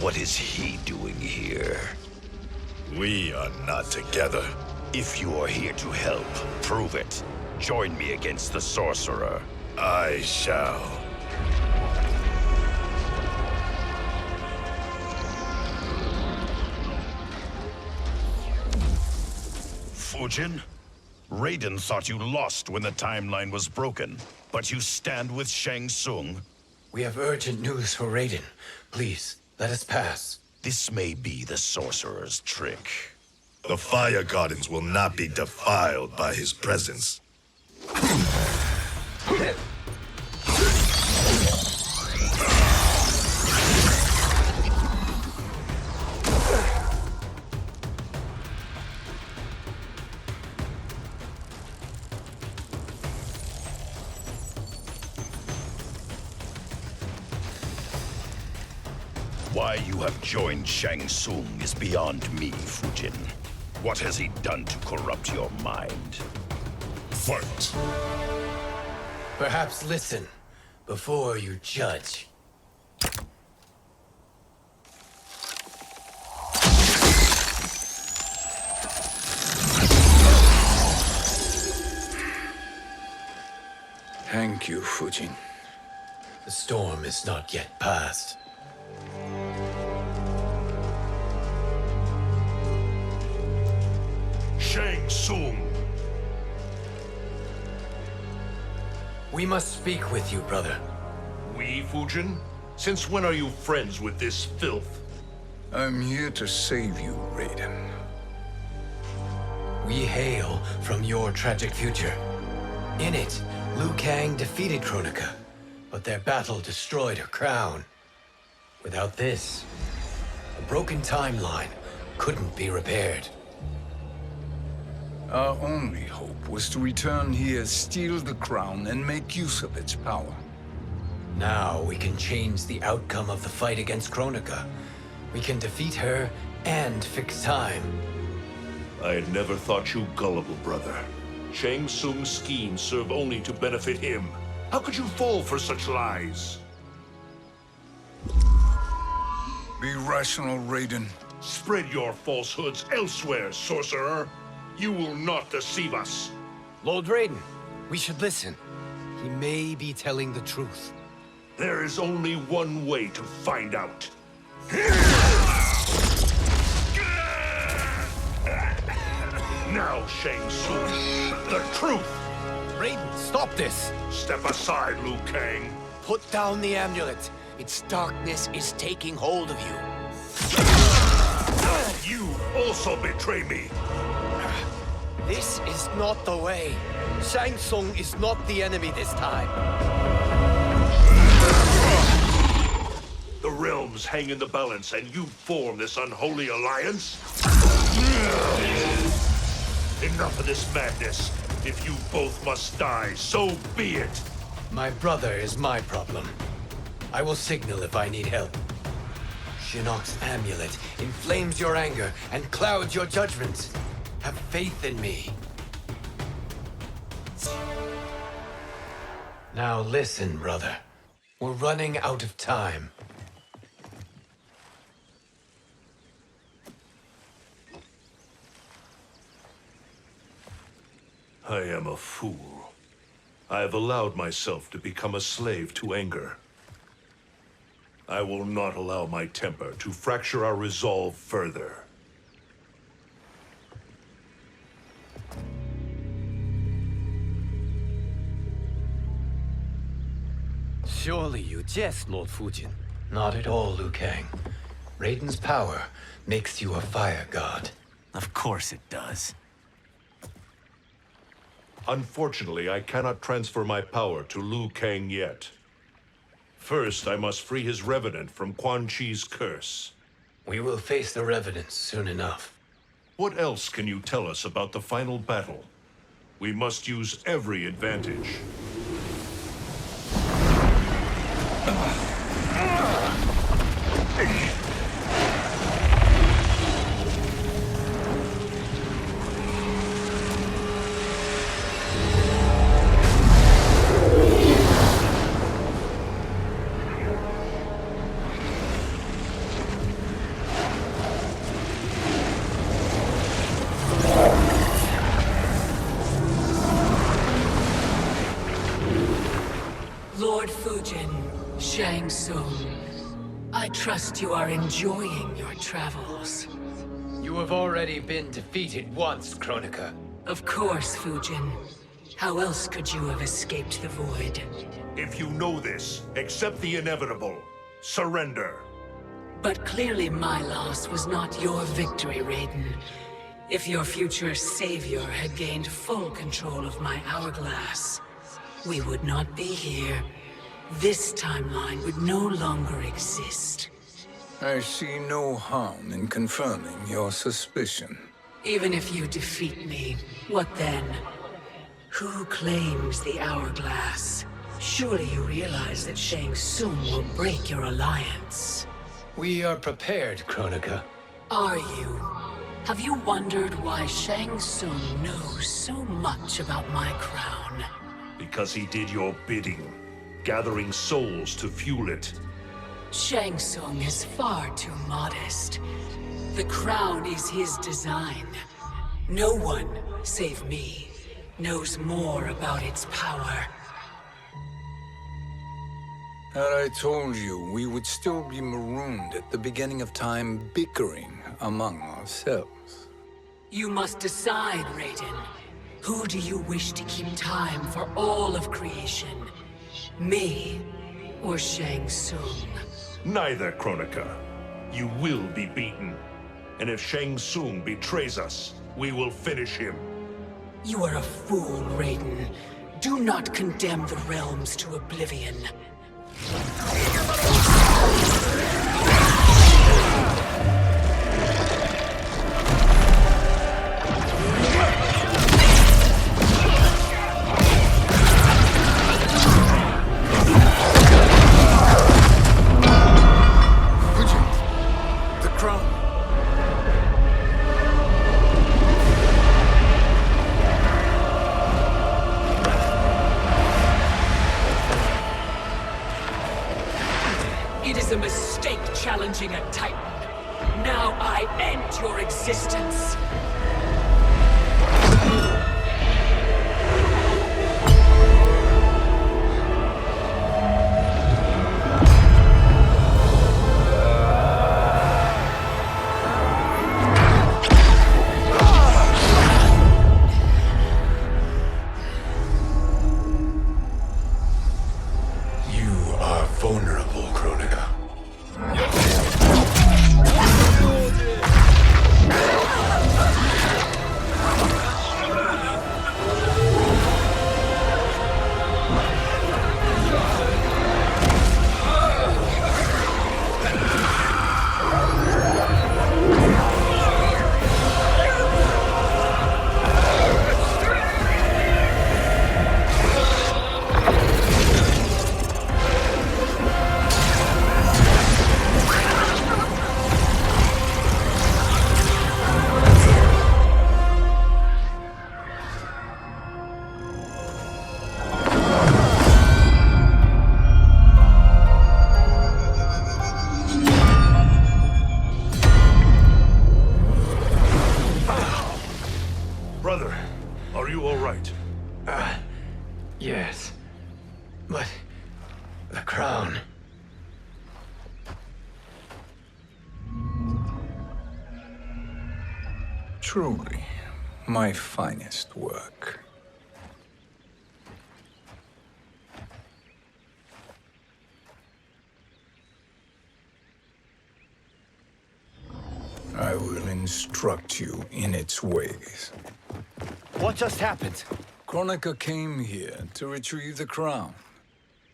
What is he doing here? We are not together. If you are here to help, prove it. Join me against the Sorcerer. I shall. Fujin? Raiden thought you lost when the timeline was broken, but you stand with Shang Tsung. We have urgent news for Raiden. Please, let us pass. This may be the Sorcerer's trick. The Fire Gardens will not be defiled by his presence. Why you have joined Shang Tsung is beyond me, Fujin. What has he done to corrupt your mind? Fight! Perhaps listen before you judge. Thank you, Fujin. The storm is not yet past. Shang Tsung! We must speak with you, brother. We, Fujin? Since when are you friends with this filth? I'm here to save you, Raiden. We hail from your tragic future. In it, Liu Kang defeated Kronika, but their battle destroyed her crown. Without this, the broken timeline couldn't be repaired. Our only hope was to return here, steal the crown, and make use of its power. Now we can change the outcome of the fight against Kronika. We can defeat her and fix time. I had never thought you gullible, brother. Shang Tsung's schemes serve only to benefit him. How could you fall for such lies? Be rational, Raiden. Spread your falsehoods elsewhere, sorcerer. You will not deceive us. Lord Raiden, we should listen. He may be telling the truth. There is only one way to find out. Now, Shang Tsung, the truth! Raiden, stop this! Step aside, Liu Kang. Put down the amulet. Its darkness is taking hold of you. You also betray me. This is not the way. Shang Tsung is not the enemy this time. The realms hang in the balance, and you form this unholy alliance? Enough of this madness. If you both must die, so be it. My brother is my problem. I will signal if I need help. Shinnok's amulet inflames your anger and clouds your judgment. Have faith in me. Now listen, brother. We're running out of time. I am a fool. I have allowed myself to become a slave to anger. I will not allow my temper to fracture our resolve further. Surely you jest, Lord Fujin. Not at all, Liu Kang. Raiden's power makes you a fire god. Of course it does. Unfortunately, I cannot transfer my power to Liu Kang yet. First, I must free his Revenant from Quan Chi's curse. We will face the Revenants soon enough. What else can you tell us about the final battle? We must use every advantage. Lord Fujin, Shang Tsung, I trust you are enjoying your travels. You have already been defeated once, Kronika. Of course, Fujin. How else could you have escaped the void? If you know this, accept the inevitable. Surrender. But clearly my loss was not your victory, Raiden. If your future savior had gained full control of my hourglass, we would not be here. This timeline would no longer exist. I see no harm in confirming your suspicion. Even if you defeat me, what then? Who claims the hourglass? Surely you realize that Shang Tsung will break your alliance. We are prepared, Kronika. Are you? Have you wondered why Shang Tsung knows so much about my crown? Because he did your bidding, gathering souls to fuel it. Shang Tsung is far too modest. The crown is his design. No one, save me, knows more about its power. Had I told you, we would still be marooned at the beginning of time, bickering among ourselves. You must decide, Raiden. Who do you wish to keep time for all of creation? Me or Shang Tsung? Neither, Kronika. You will be beaten. And if Shang Tsung betrays us, we will finish him. You are a fool, Raiden. Do not condemn the realms to oblivion. was a mistake challenging a Titan. Now I end your existence. Vulnerable, Kronika. Brother, are you all right? Yes. But the crown. Truly, my finest work. I will instruct you in its ways. What just happened? Kronika came here to retrieve the crown.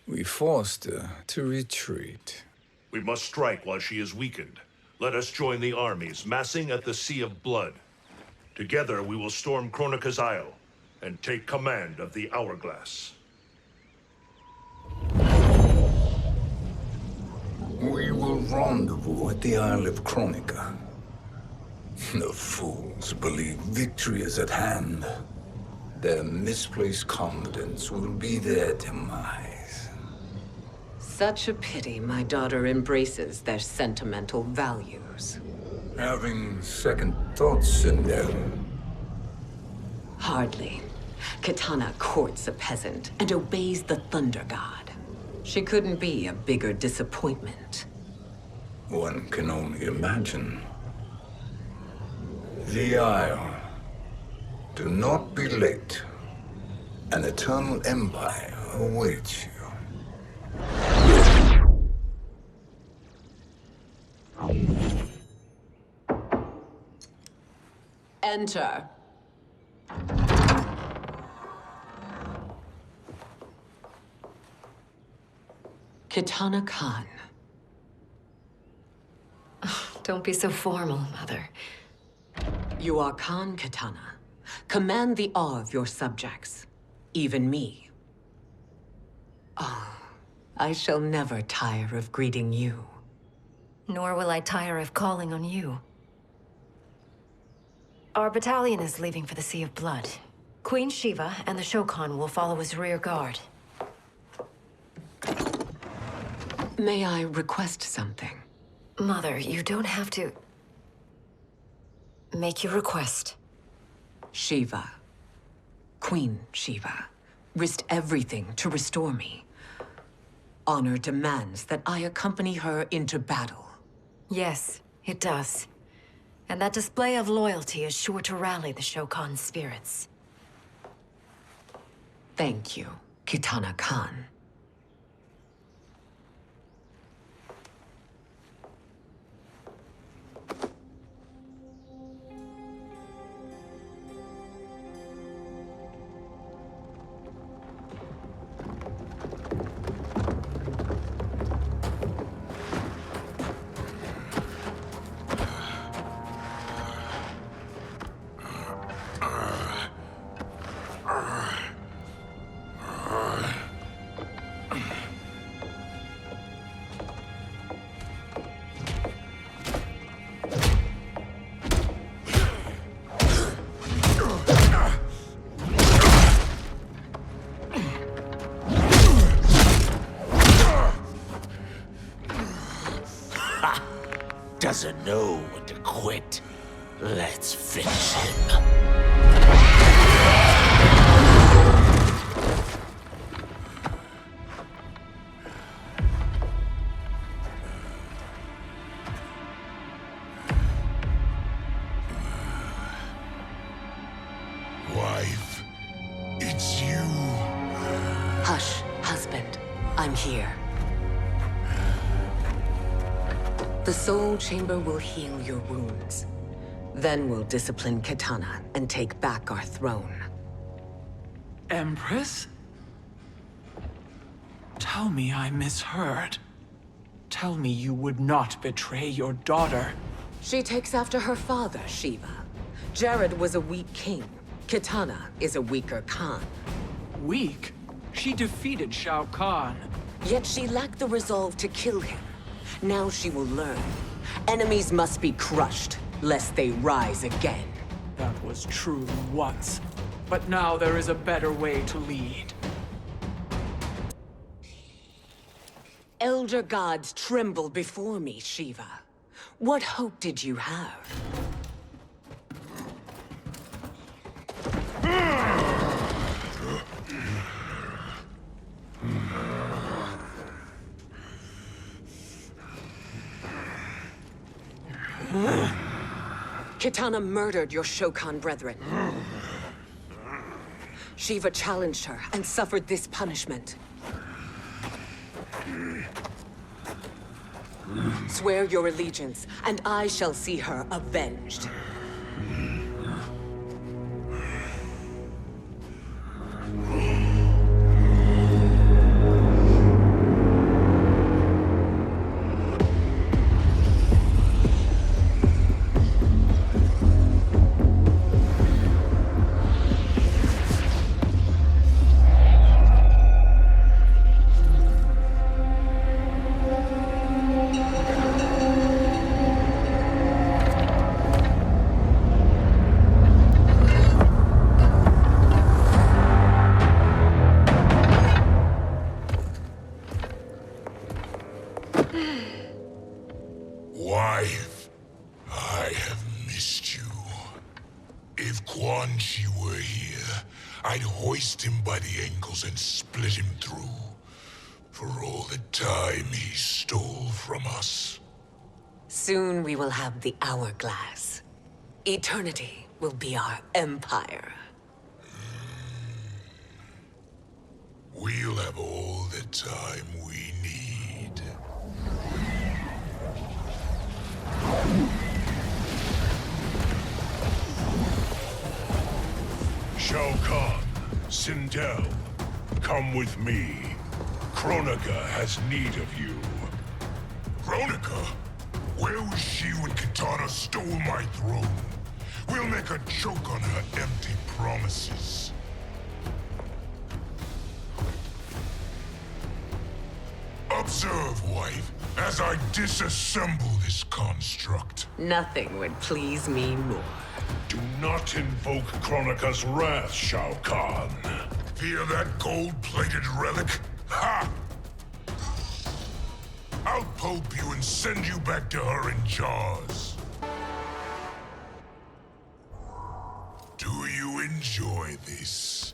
We forced her to retreat. We must strike while she is weakened. Let us join the armies massing at the Sea of Blood. Together we will storm Kronika's Isle and take command of the Hourglass. We will rendezvous at the Isle of Kronika. The fools believe victory is at hand. Their misplaced confidence will be their demise. Such a pity my daughter embraces their sentimental values. Having second thoughts, Sindel. Hardly. Kitana courts a peasant and obeys the Thunder God. She couldn't be a bigger disappointment. One can only imagine. The Isle. Do not be late. An eternal empire awaits you. Enter. Kitana Khan. Don't be so formal, Mother. You are Khan Kitana. Command the awe of your subjects, even me. Oh, I shall never tire of greeting you. Nor will I tire of calling on you. Our battalion is leaving for the Sea of Blood. Queen Shiva and the Shokan will follow as rear guard. May I request something? Mother, you don't have to... Make your request. Shiva. Queen Shiva. Risked everything to restore me. Honor demands that I accompany her into battle. Yes, it does. And that display of loyalty is sure to rally the Shokan's spirits. Thank you, Kitana Khan. doesn't know when to quit. Let's finish him. Wife, it's you. Hush, husband. I'm here. The Soul Chamber will heal your wounds. Then we'll discipline Kitana and take back our throne. Empress? Tell me I misheard. Tell me you would not betray your daughter. She takes after her father, Shiva. Jared was a weak king. Kitana is a weaker Khan. Weak? She defeated Shao Kahn. Yet she lacked the resolve to kill him. Now she will learn. Enemies must be crushed, lest they rise again. That was true once. But now there is a better way to lead. Elder gods tremble before me, Shiva. What hope did you have? Kitana murdered your Shokan brethren. Shiva challenged her and suffered this punishment. Swear your allegiance, and I shall see her avenged. Wife, I have missed you. If Quan Chi were here, I'd hoist him by the ankles and split him through. For all the time he stole from us. Soon we will have the hourglass. Eternity will be our empire. We'll have all the time we need. Shao Kahn, Sindel, come with me. Kronika has need of you. Kronika? Where was she when Kitana stole my throne? We'll make her choke on her empty promises. Observe, wife, as I disassemble this construct. Nothing would please me more. Do not invoke Kronika's wrath, Shao Kahn. Fear that gold-plated relic? Ha! I'll pulp you and send you back to her in jars. Do you enjoy this?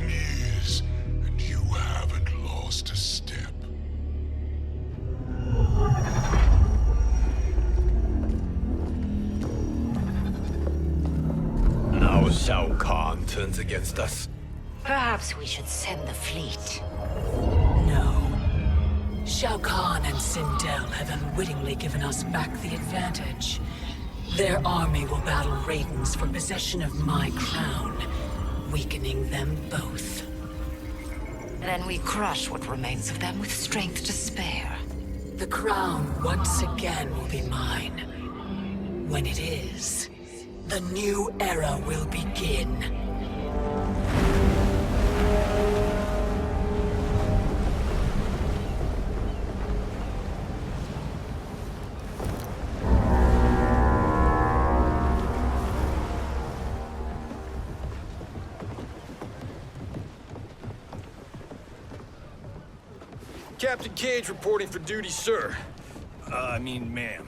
Years, and you haven't lost a step. Now Shao Kahn turns against us. Perhaps we should send the fleet. No. Shao Kahn and Sindel have unwittingly given us back the advantage. Their army will battle Raidens for possession of my crown, weakening them both. Then we crush what remains of them with strength to spare. The crown once again will be mine. When it is, the new era will begin. Captain Cage reporting for duty, sir. Ma'am.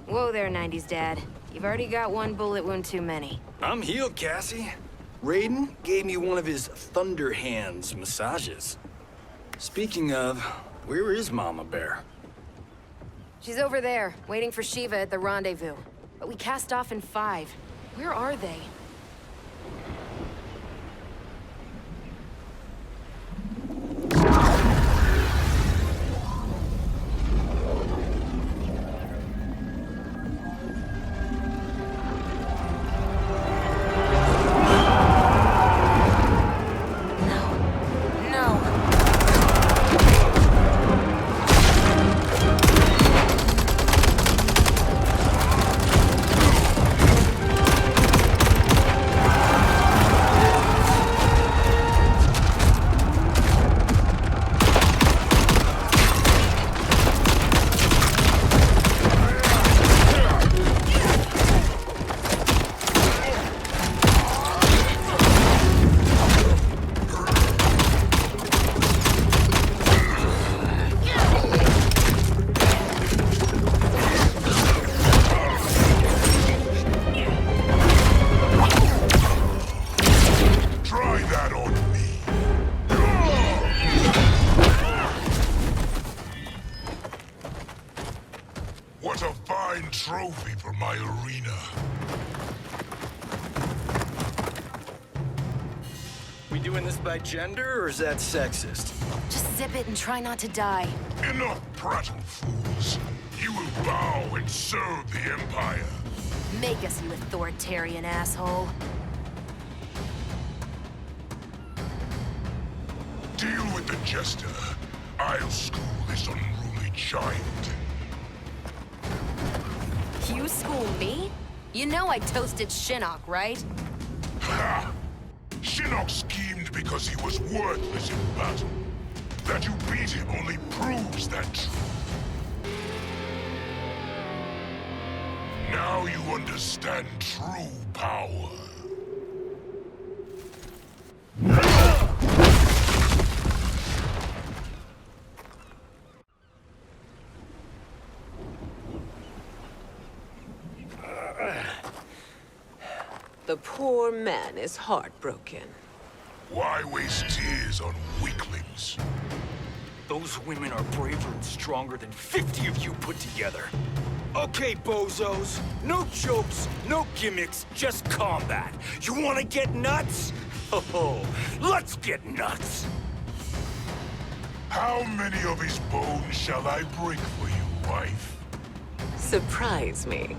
Whoa there, 90s dad. You've already got one bullet wound too many. I'm healed, Cassie. Raiden gave me one of his Thunder Hands massages. Speaking of, where is Mama Bear? She's over there, waiting for Shiva at the rendezvous. But we cast off in 5. Where are they? What a fine trophy for my arena. We doing this by gender, or is that sexist? Just zip it and try not to die. Enough prattle, fools. You will bow and serve the Empire. Make us, you authoritarian asshole. Deal with the jester. I'll school this unruly giant. You school me? You know I toasted Shinnok, right? Ha! Shinnok schemed because he was worthless in battle. That you beat him only proves that truth. Now you understand true power. The poor man is heartbroken. Why waste tears on weaklings? Those women are braver and stronger than 50 of you put together. Okay, bozos. No jokes, no gimmicks, just combat. You wanna get nuts? Oh, let's get nuts! How many of his bones shall I break for you, wife? Surprise me.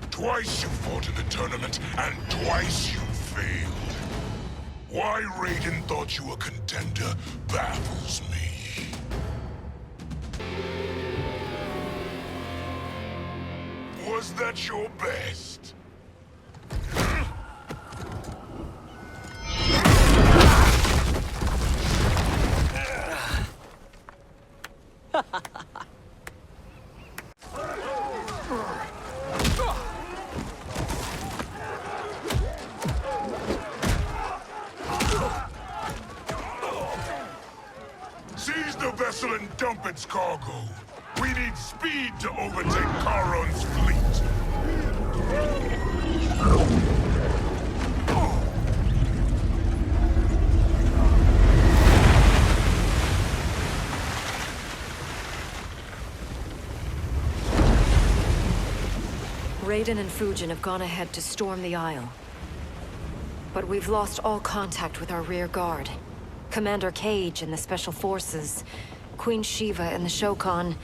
Twice you fought in the tournament, and twice you failed. Why Raiden thought you a contender baffles me. Was that your best? Seize the vessel and dump its cargo. We need speed to overtake Charon's fleet. Raiden and Fujin have gone ahead to storm the Isle. But we've lost all contact with our rear guard. Commander Cage and the Special Forces, Queen Shiva and the Shokan,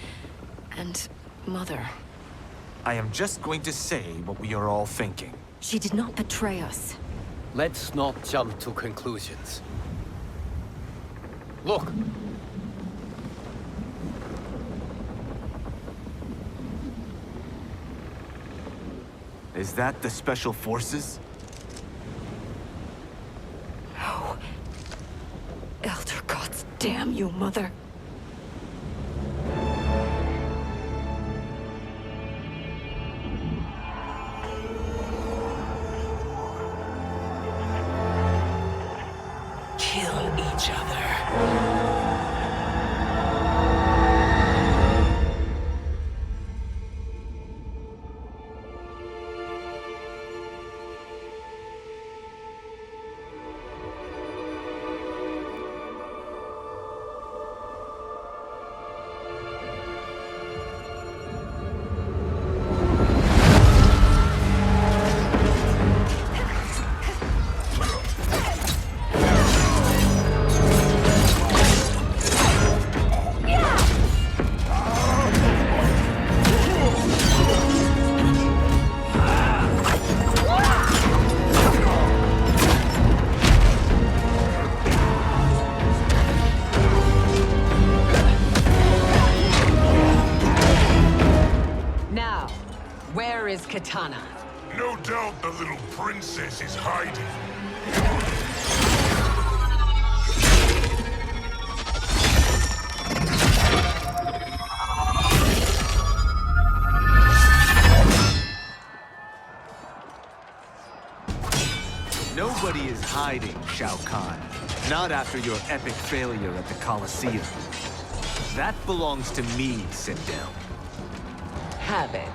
and Mother. I am just going to say what we are all thinking. She did not betray us. Let's not jump to conclusions. Look! Is that the Special Forces? No. Elder gods damn you, Mother. Kill each other. Kitana. No doubt the little princess is hiding. Nobody is hiding, Shao Kahn. Not after your epic failure at the Colosseum. That belongs to me, sit down. Have it.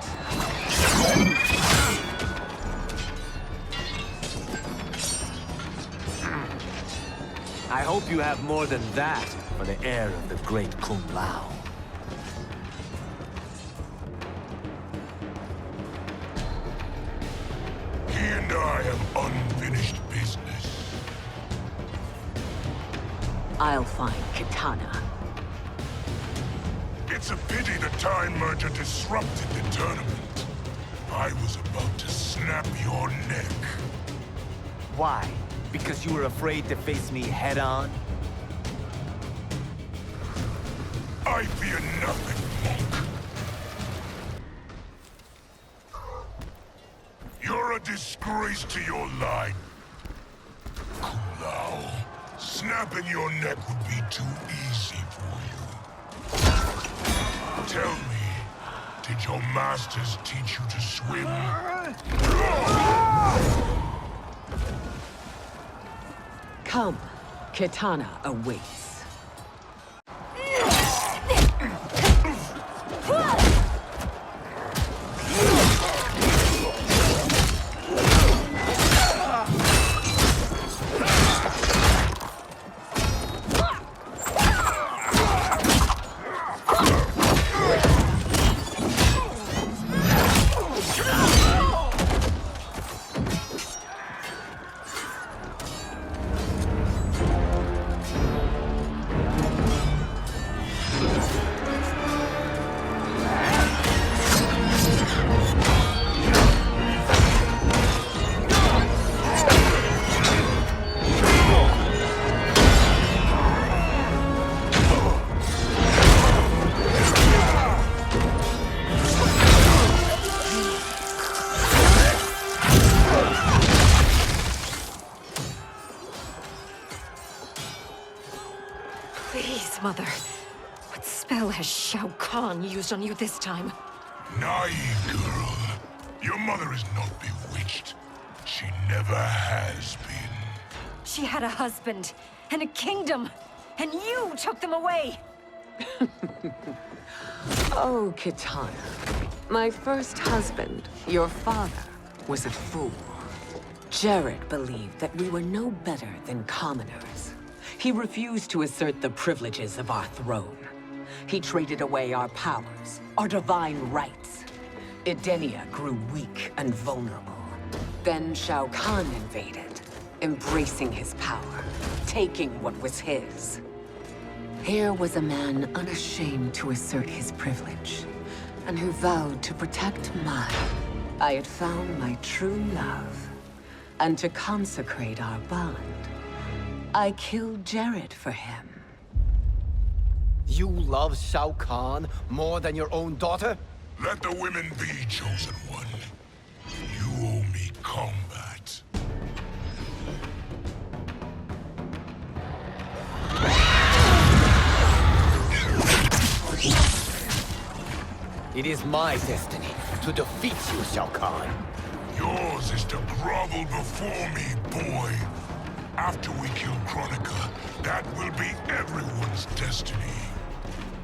I hope you have more than that for the heir of the great Kung Lao. He and I have unfinished business. I'll find Kitana. It's a pity the Time Merger disrupted the tournament. I was about to snap your neck. Why? Because you were afraid to face me head-on? I fear nothing, monk. You're a disgrace to your line. Kung Lao, snapping your neck would be too easy for you. Tell me, did your masters teach you to swim? Come, Kitana awaits. Please, Mother. What spell has Shao Kahn used on you this time? Naive girl. Your mother is not bewitched. She never has been. She had a husband and a kingdom, and you took them away! Oh, Kitana. My first husband, your father, was a fool. Jared believed that we were no better than commoners. He refused to assert the privileges of our throne. He traded away our powers, our divine rights. Edenia grew weak and vulnerable. Then Shao Kahn invaded, embracing his power, taking what was his. Here was a man unashamed to assert his privilege, and who vowed to protect mine. I had found my true love, and to consecrate our bond, I killed Jared for him. You love Shao Kahn more than your own daughter? Let the women be, Chosen One. You owe me combat. It is my destiny to defeat you, Shao Kahn. Yours is to grovel before me, boy. After we kill Kronika, that will be everyone's destiny.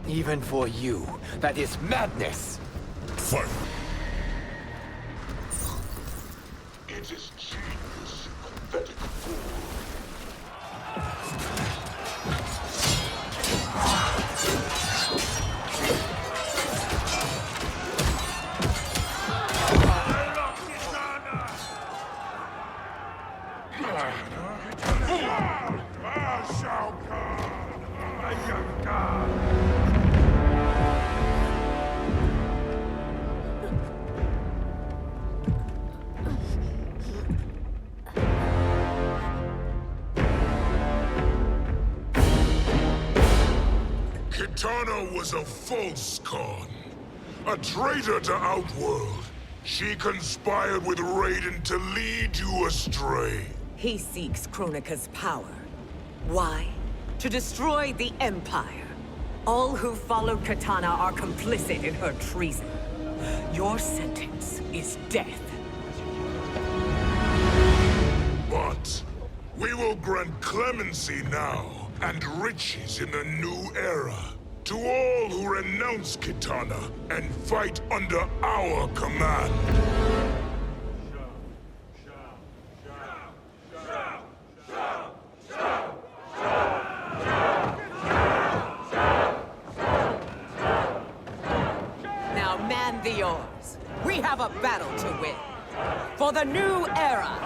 Even for you, that is madness. Fight. It is genius, you pathetic fool. Kitana was a false Khan, a traitor to Outworld. She conspired with Raiden to lead you astray. He seeks Kronika's power. Why? To destroy the Empire. All who followed Kitana are complicit in her treason. Your sentence is death. But we will grant clemency now and riches in the new era to all who renounce Kitana and fight under our command. Now man the oars. We have a battle to win. For the new era.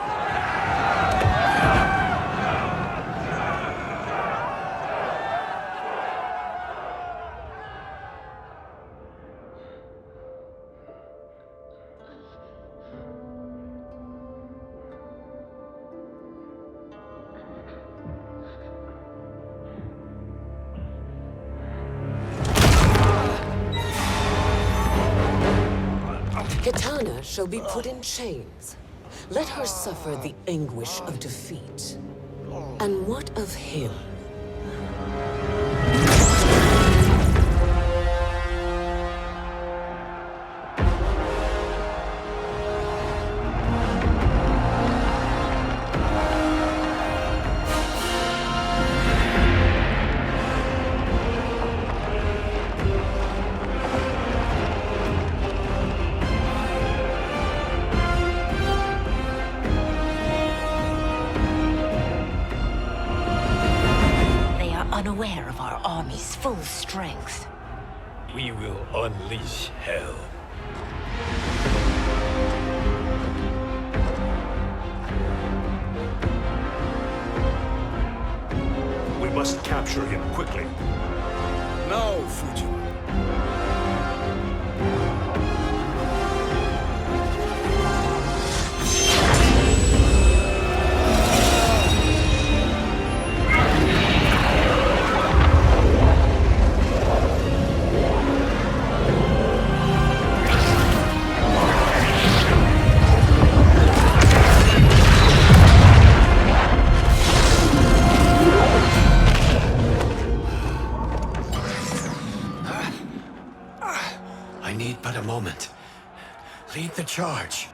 Kitana shall be put in chains. Let her suffer the anguish of defeat. And what of him? Unaware of our army's full strength. We will unleash hell. We must capture him quickly. Now, Fujin. But a moment. Lead the charge.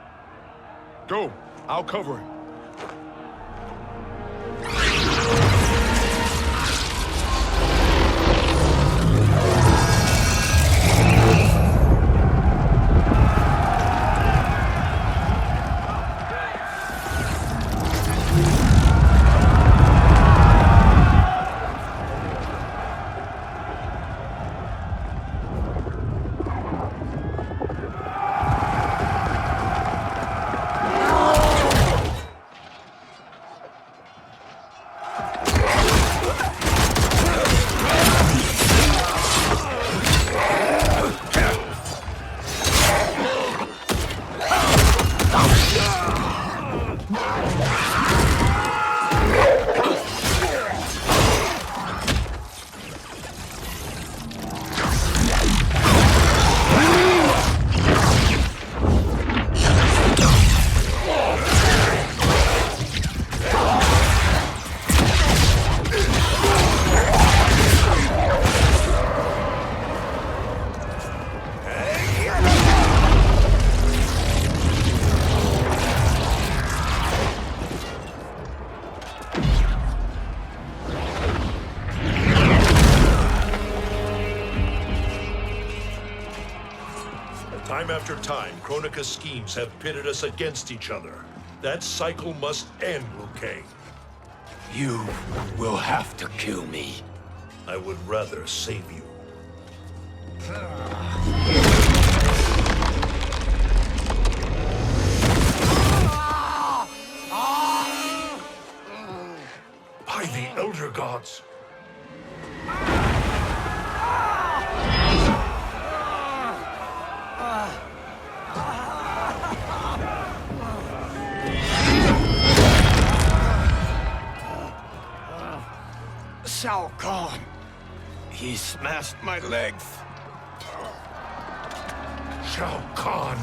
Go. I'll cover him. Time after time, Kronika's schemes have pitted us against each other. That cycle must end, Liu Kang. You will have to kill me. I would rather save you. By the Elder Gods! Shao Kahn! He smashed my legs! Shao Kahn!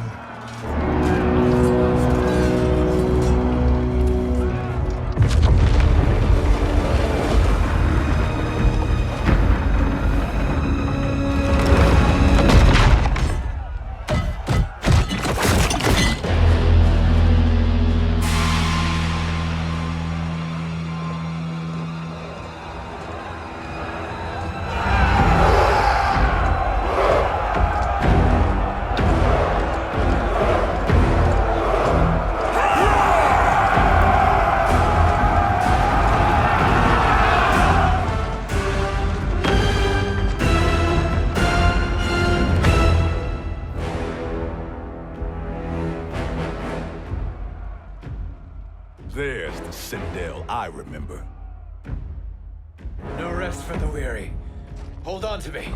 There's the Citadel I remember. No rest for the weary. Hold on to me.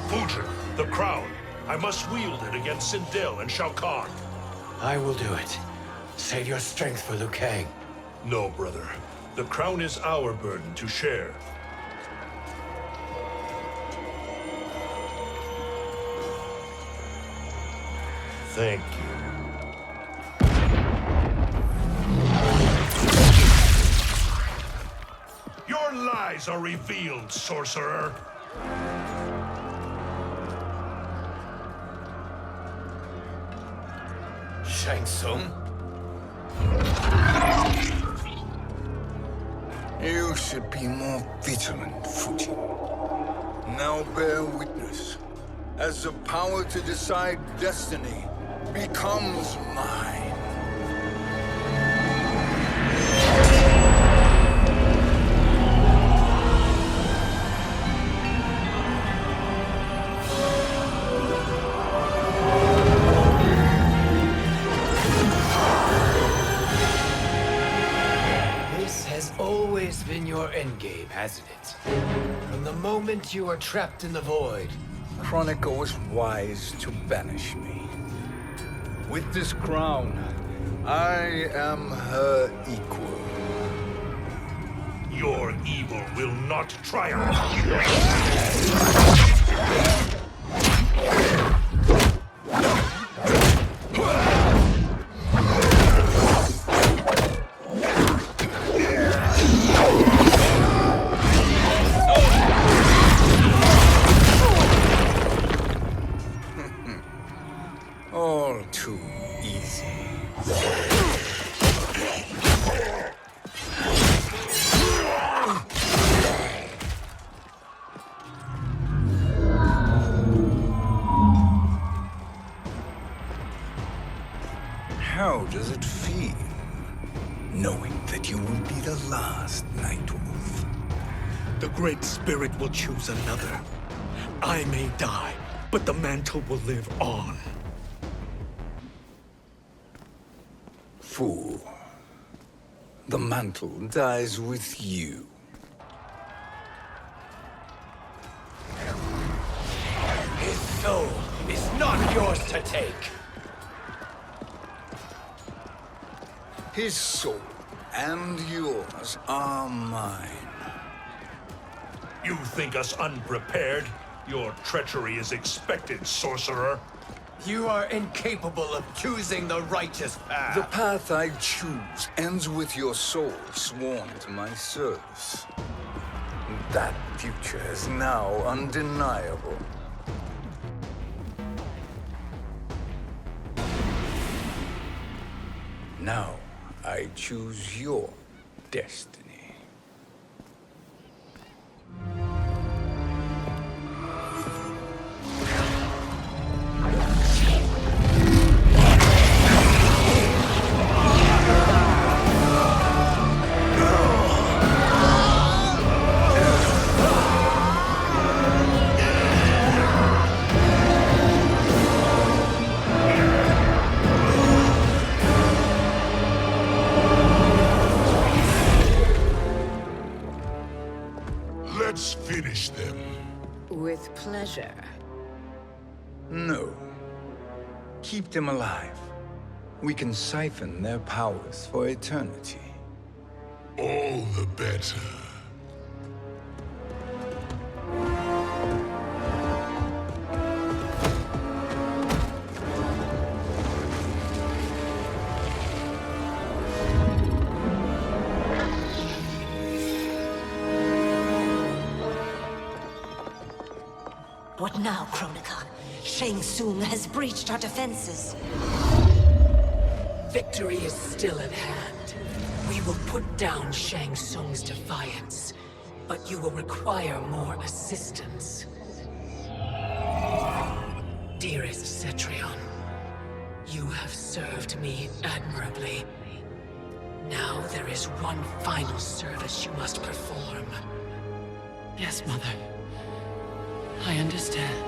Fujin, the crown. I must wield it against Sindel and Shao Kahn. I will do it. Save your strength for Liu Kang. No, brother. The crown is our burden to share. Thank you. Your lies are revealed, sorcerer. Shang Tsung? You should be more vigilant, Fujin. Now bear witness, as the power to decide destiny becomes mine. Been your endgame, hasn't it? From the moment you were trapped in the void. Kronika was wise to banish me. With this crown, I am her equal. Your evil will not triumph. All too easy. How does it feel, knowing that you will be the last Nightwolf? The Great Spirit will choose another. I may die, but the mantle will live on. Fool. The mantle dies with you. His soul is not yours to take. His soul and yours are mine. You think us unprepared? Your treachery is expected, sorcerer. You are incapable of choosing the righteous path. The path I choose ends with your soul sworn to my service. That future is now undeniable. Now, I choose your destiny. Let's finish them. With pleasure. No. Keep them alive. We can siphon their powers for eternity. All the better. What now, Kronika? Shang Tsung has breached our defenses. Victory is still at hand. We will put down Shang Tsung's defiance, but you will require more assistance. Dearest Cetrion, you have served me admirably. Now there is one final service you must perform. Yes, Mother. I understand.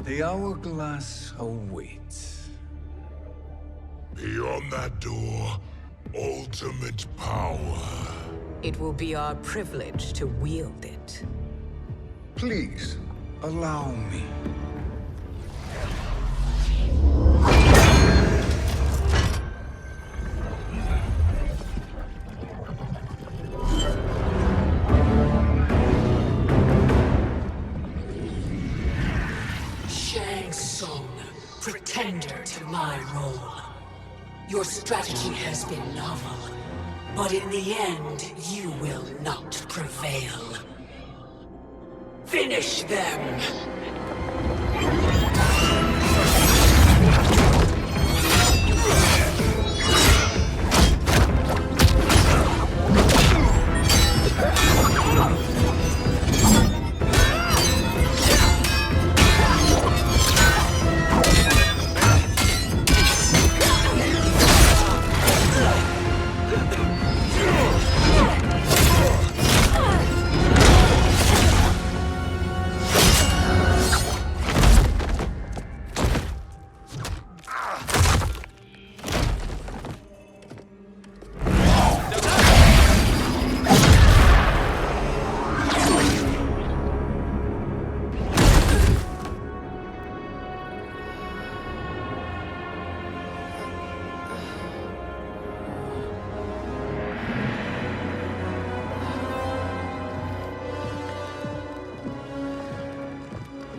The hourglass awaits. Beyond that door, ultimate power. It will be our privilege to wield it. Please, allow me. Shang Tsung, pretender to my role. Your strategy has been novel, but in the end, you will not prevail. Finish them!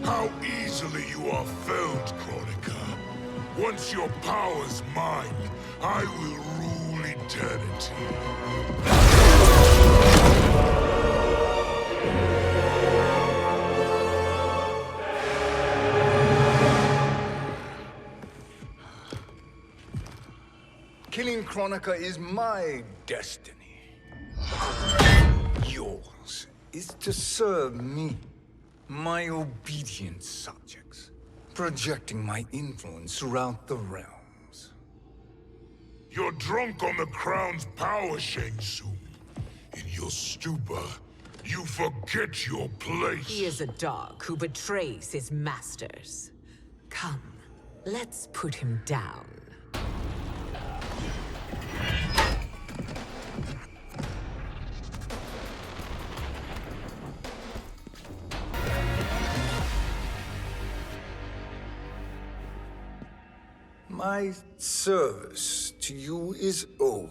How easily you are felled, Kronika. Once your power's mine, I will rule eternity. Killing Kronika is my destiny. Yours is to serve me, my obedient subjects, projecting my influence throughout the realms. You're drunk on the crown's power, Shang Tsung. In your stupor, you forget your place. He is a dog who betrays his masters. Come, let's put him down. My service to you is over.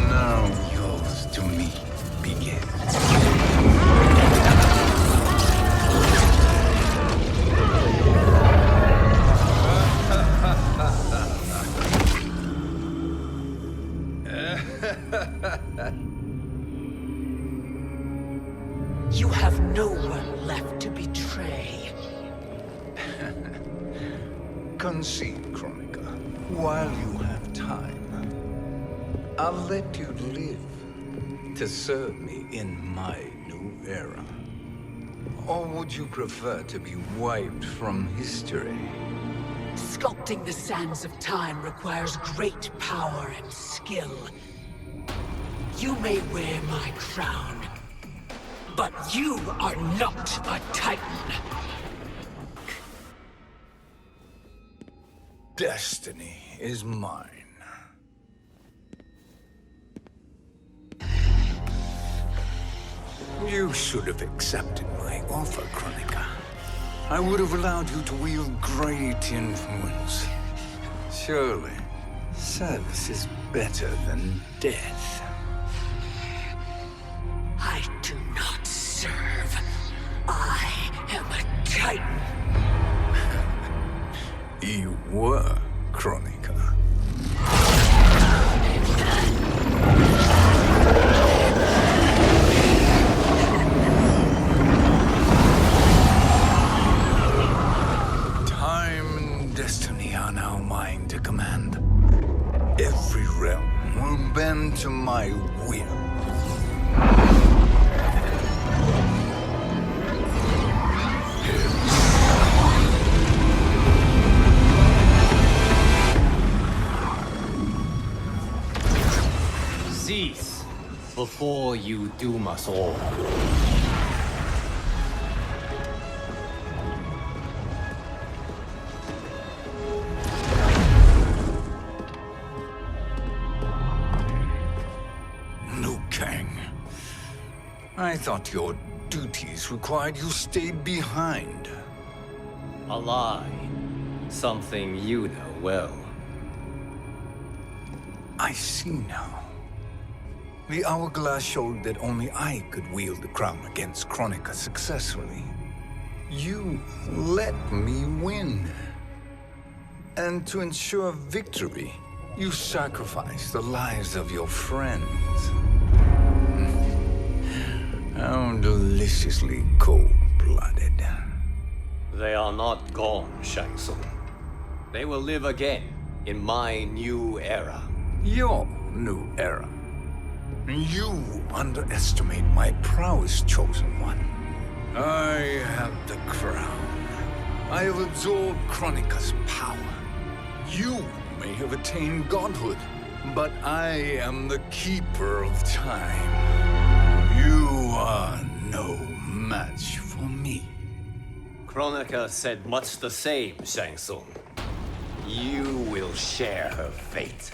Now yours to me begins. You have no one left to betray. Concede, Kronika, while you have time. I'll let you live to serve me in my new era. Or would you prefer to be wiped from history? Sculpting the sands of time requires great power and skill. You may wear my crown, but you are not a Titan. Destiny is mine. You should have accepted my offer, Kronika. I would have allowed you to wield great influence. Surely, service is better than death. I do not serve. I am a Titan. You were, Kronika. Time and destiny are now mine to command. Every realm will bend to my will. Cease before you doom us all. Liu Kang. I thought your duties required you stayed behind. A lie. Something you know well. I see now. The hourglass showed that only I could wield the crown against Kronika successfully. You let me win. And to ensure victory, you sacrificed the lives of your friends. How deliciously cold-blooded. They are not gone, Shang Tsung. They will live again in my new era. Your new era. You underestimate my prowess, Chosen One. I have the crown. I have absorbed Kronika's power. You may have attained godhood, but I am the keeper of time. You are no match for me. Kronika said much the same, Shang Tsung. You will share her fate.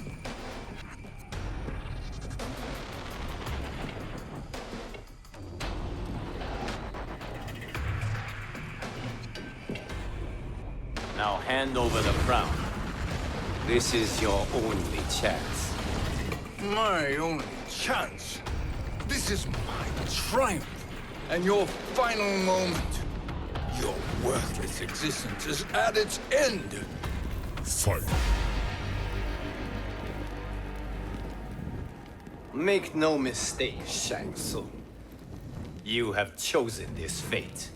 Now hand over the crown. This is your only chance. My only chance? This is my triumph, and your final moment. Your worthless existence is at its end. Fight. Make no mistake, Shang Tsung. You have chosen this fate.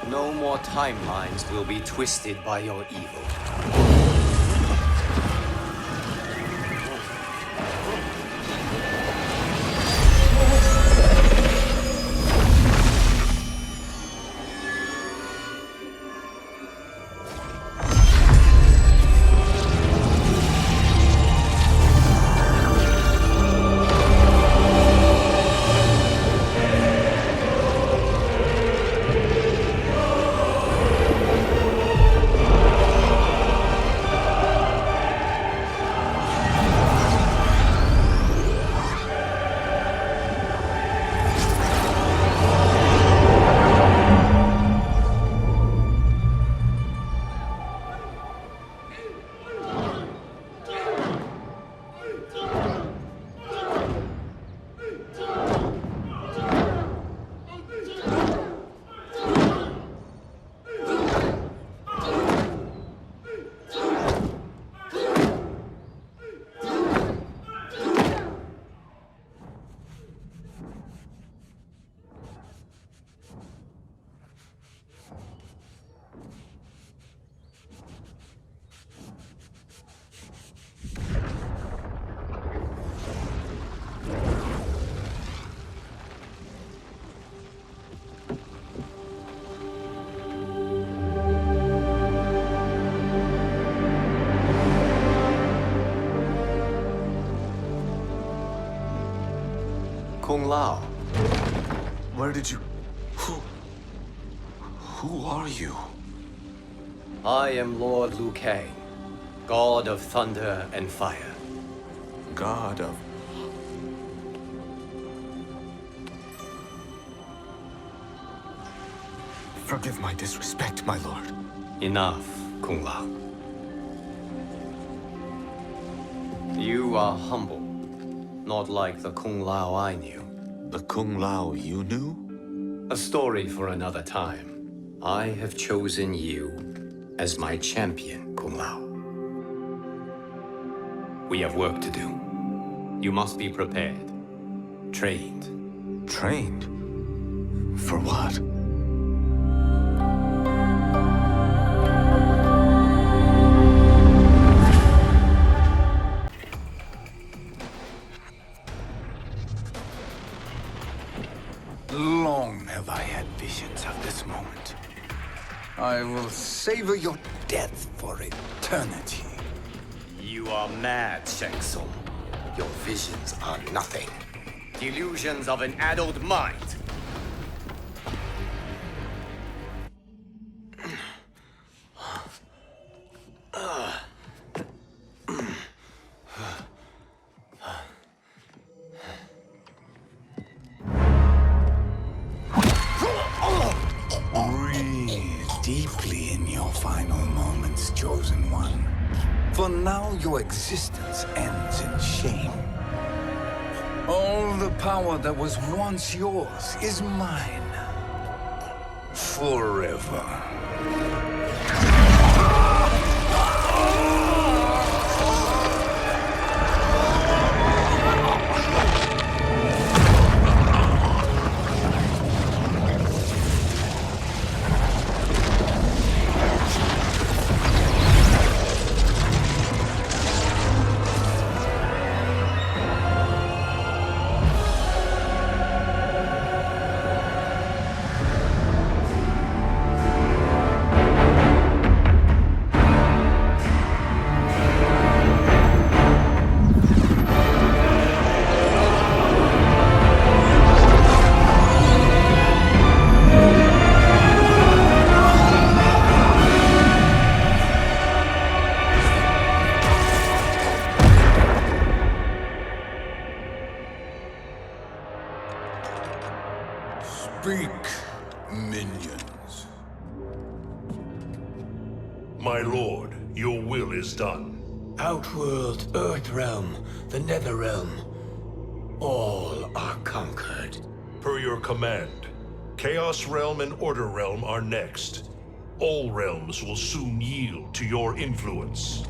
No more timelines will be twisted by your evil. Kung Lao. Where did you... Who are you? I am Lord Liu Kang, God of Thunder and Fire. God of... Forgive my disrespect, my lord. Enough, Kung Lao. You are humble, not like the Kung Lao I knew. The Kung Lao you knew? A story for another time. I have chosen you as my champion, Kung Lao. We have work to do. You must be prepared. Trained. Trained? For what? Long have I had visions of this moment. I will savor your death for eternity. You are mad, Shang Tsung. Your visions are nothing. Delusions of an addled mind. Breathe deeply in your final moments, Chosen One. For now, your existence ends in shame. All the power that was once yours is mine. Forever. Speak, minions. My lord, your will is done. Outworld, Earthrealm, the Netherrealm. All are conquered. Per your command, Chaos Realm and Order Realm are next. All realms will soon yield to your influence.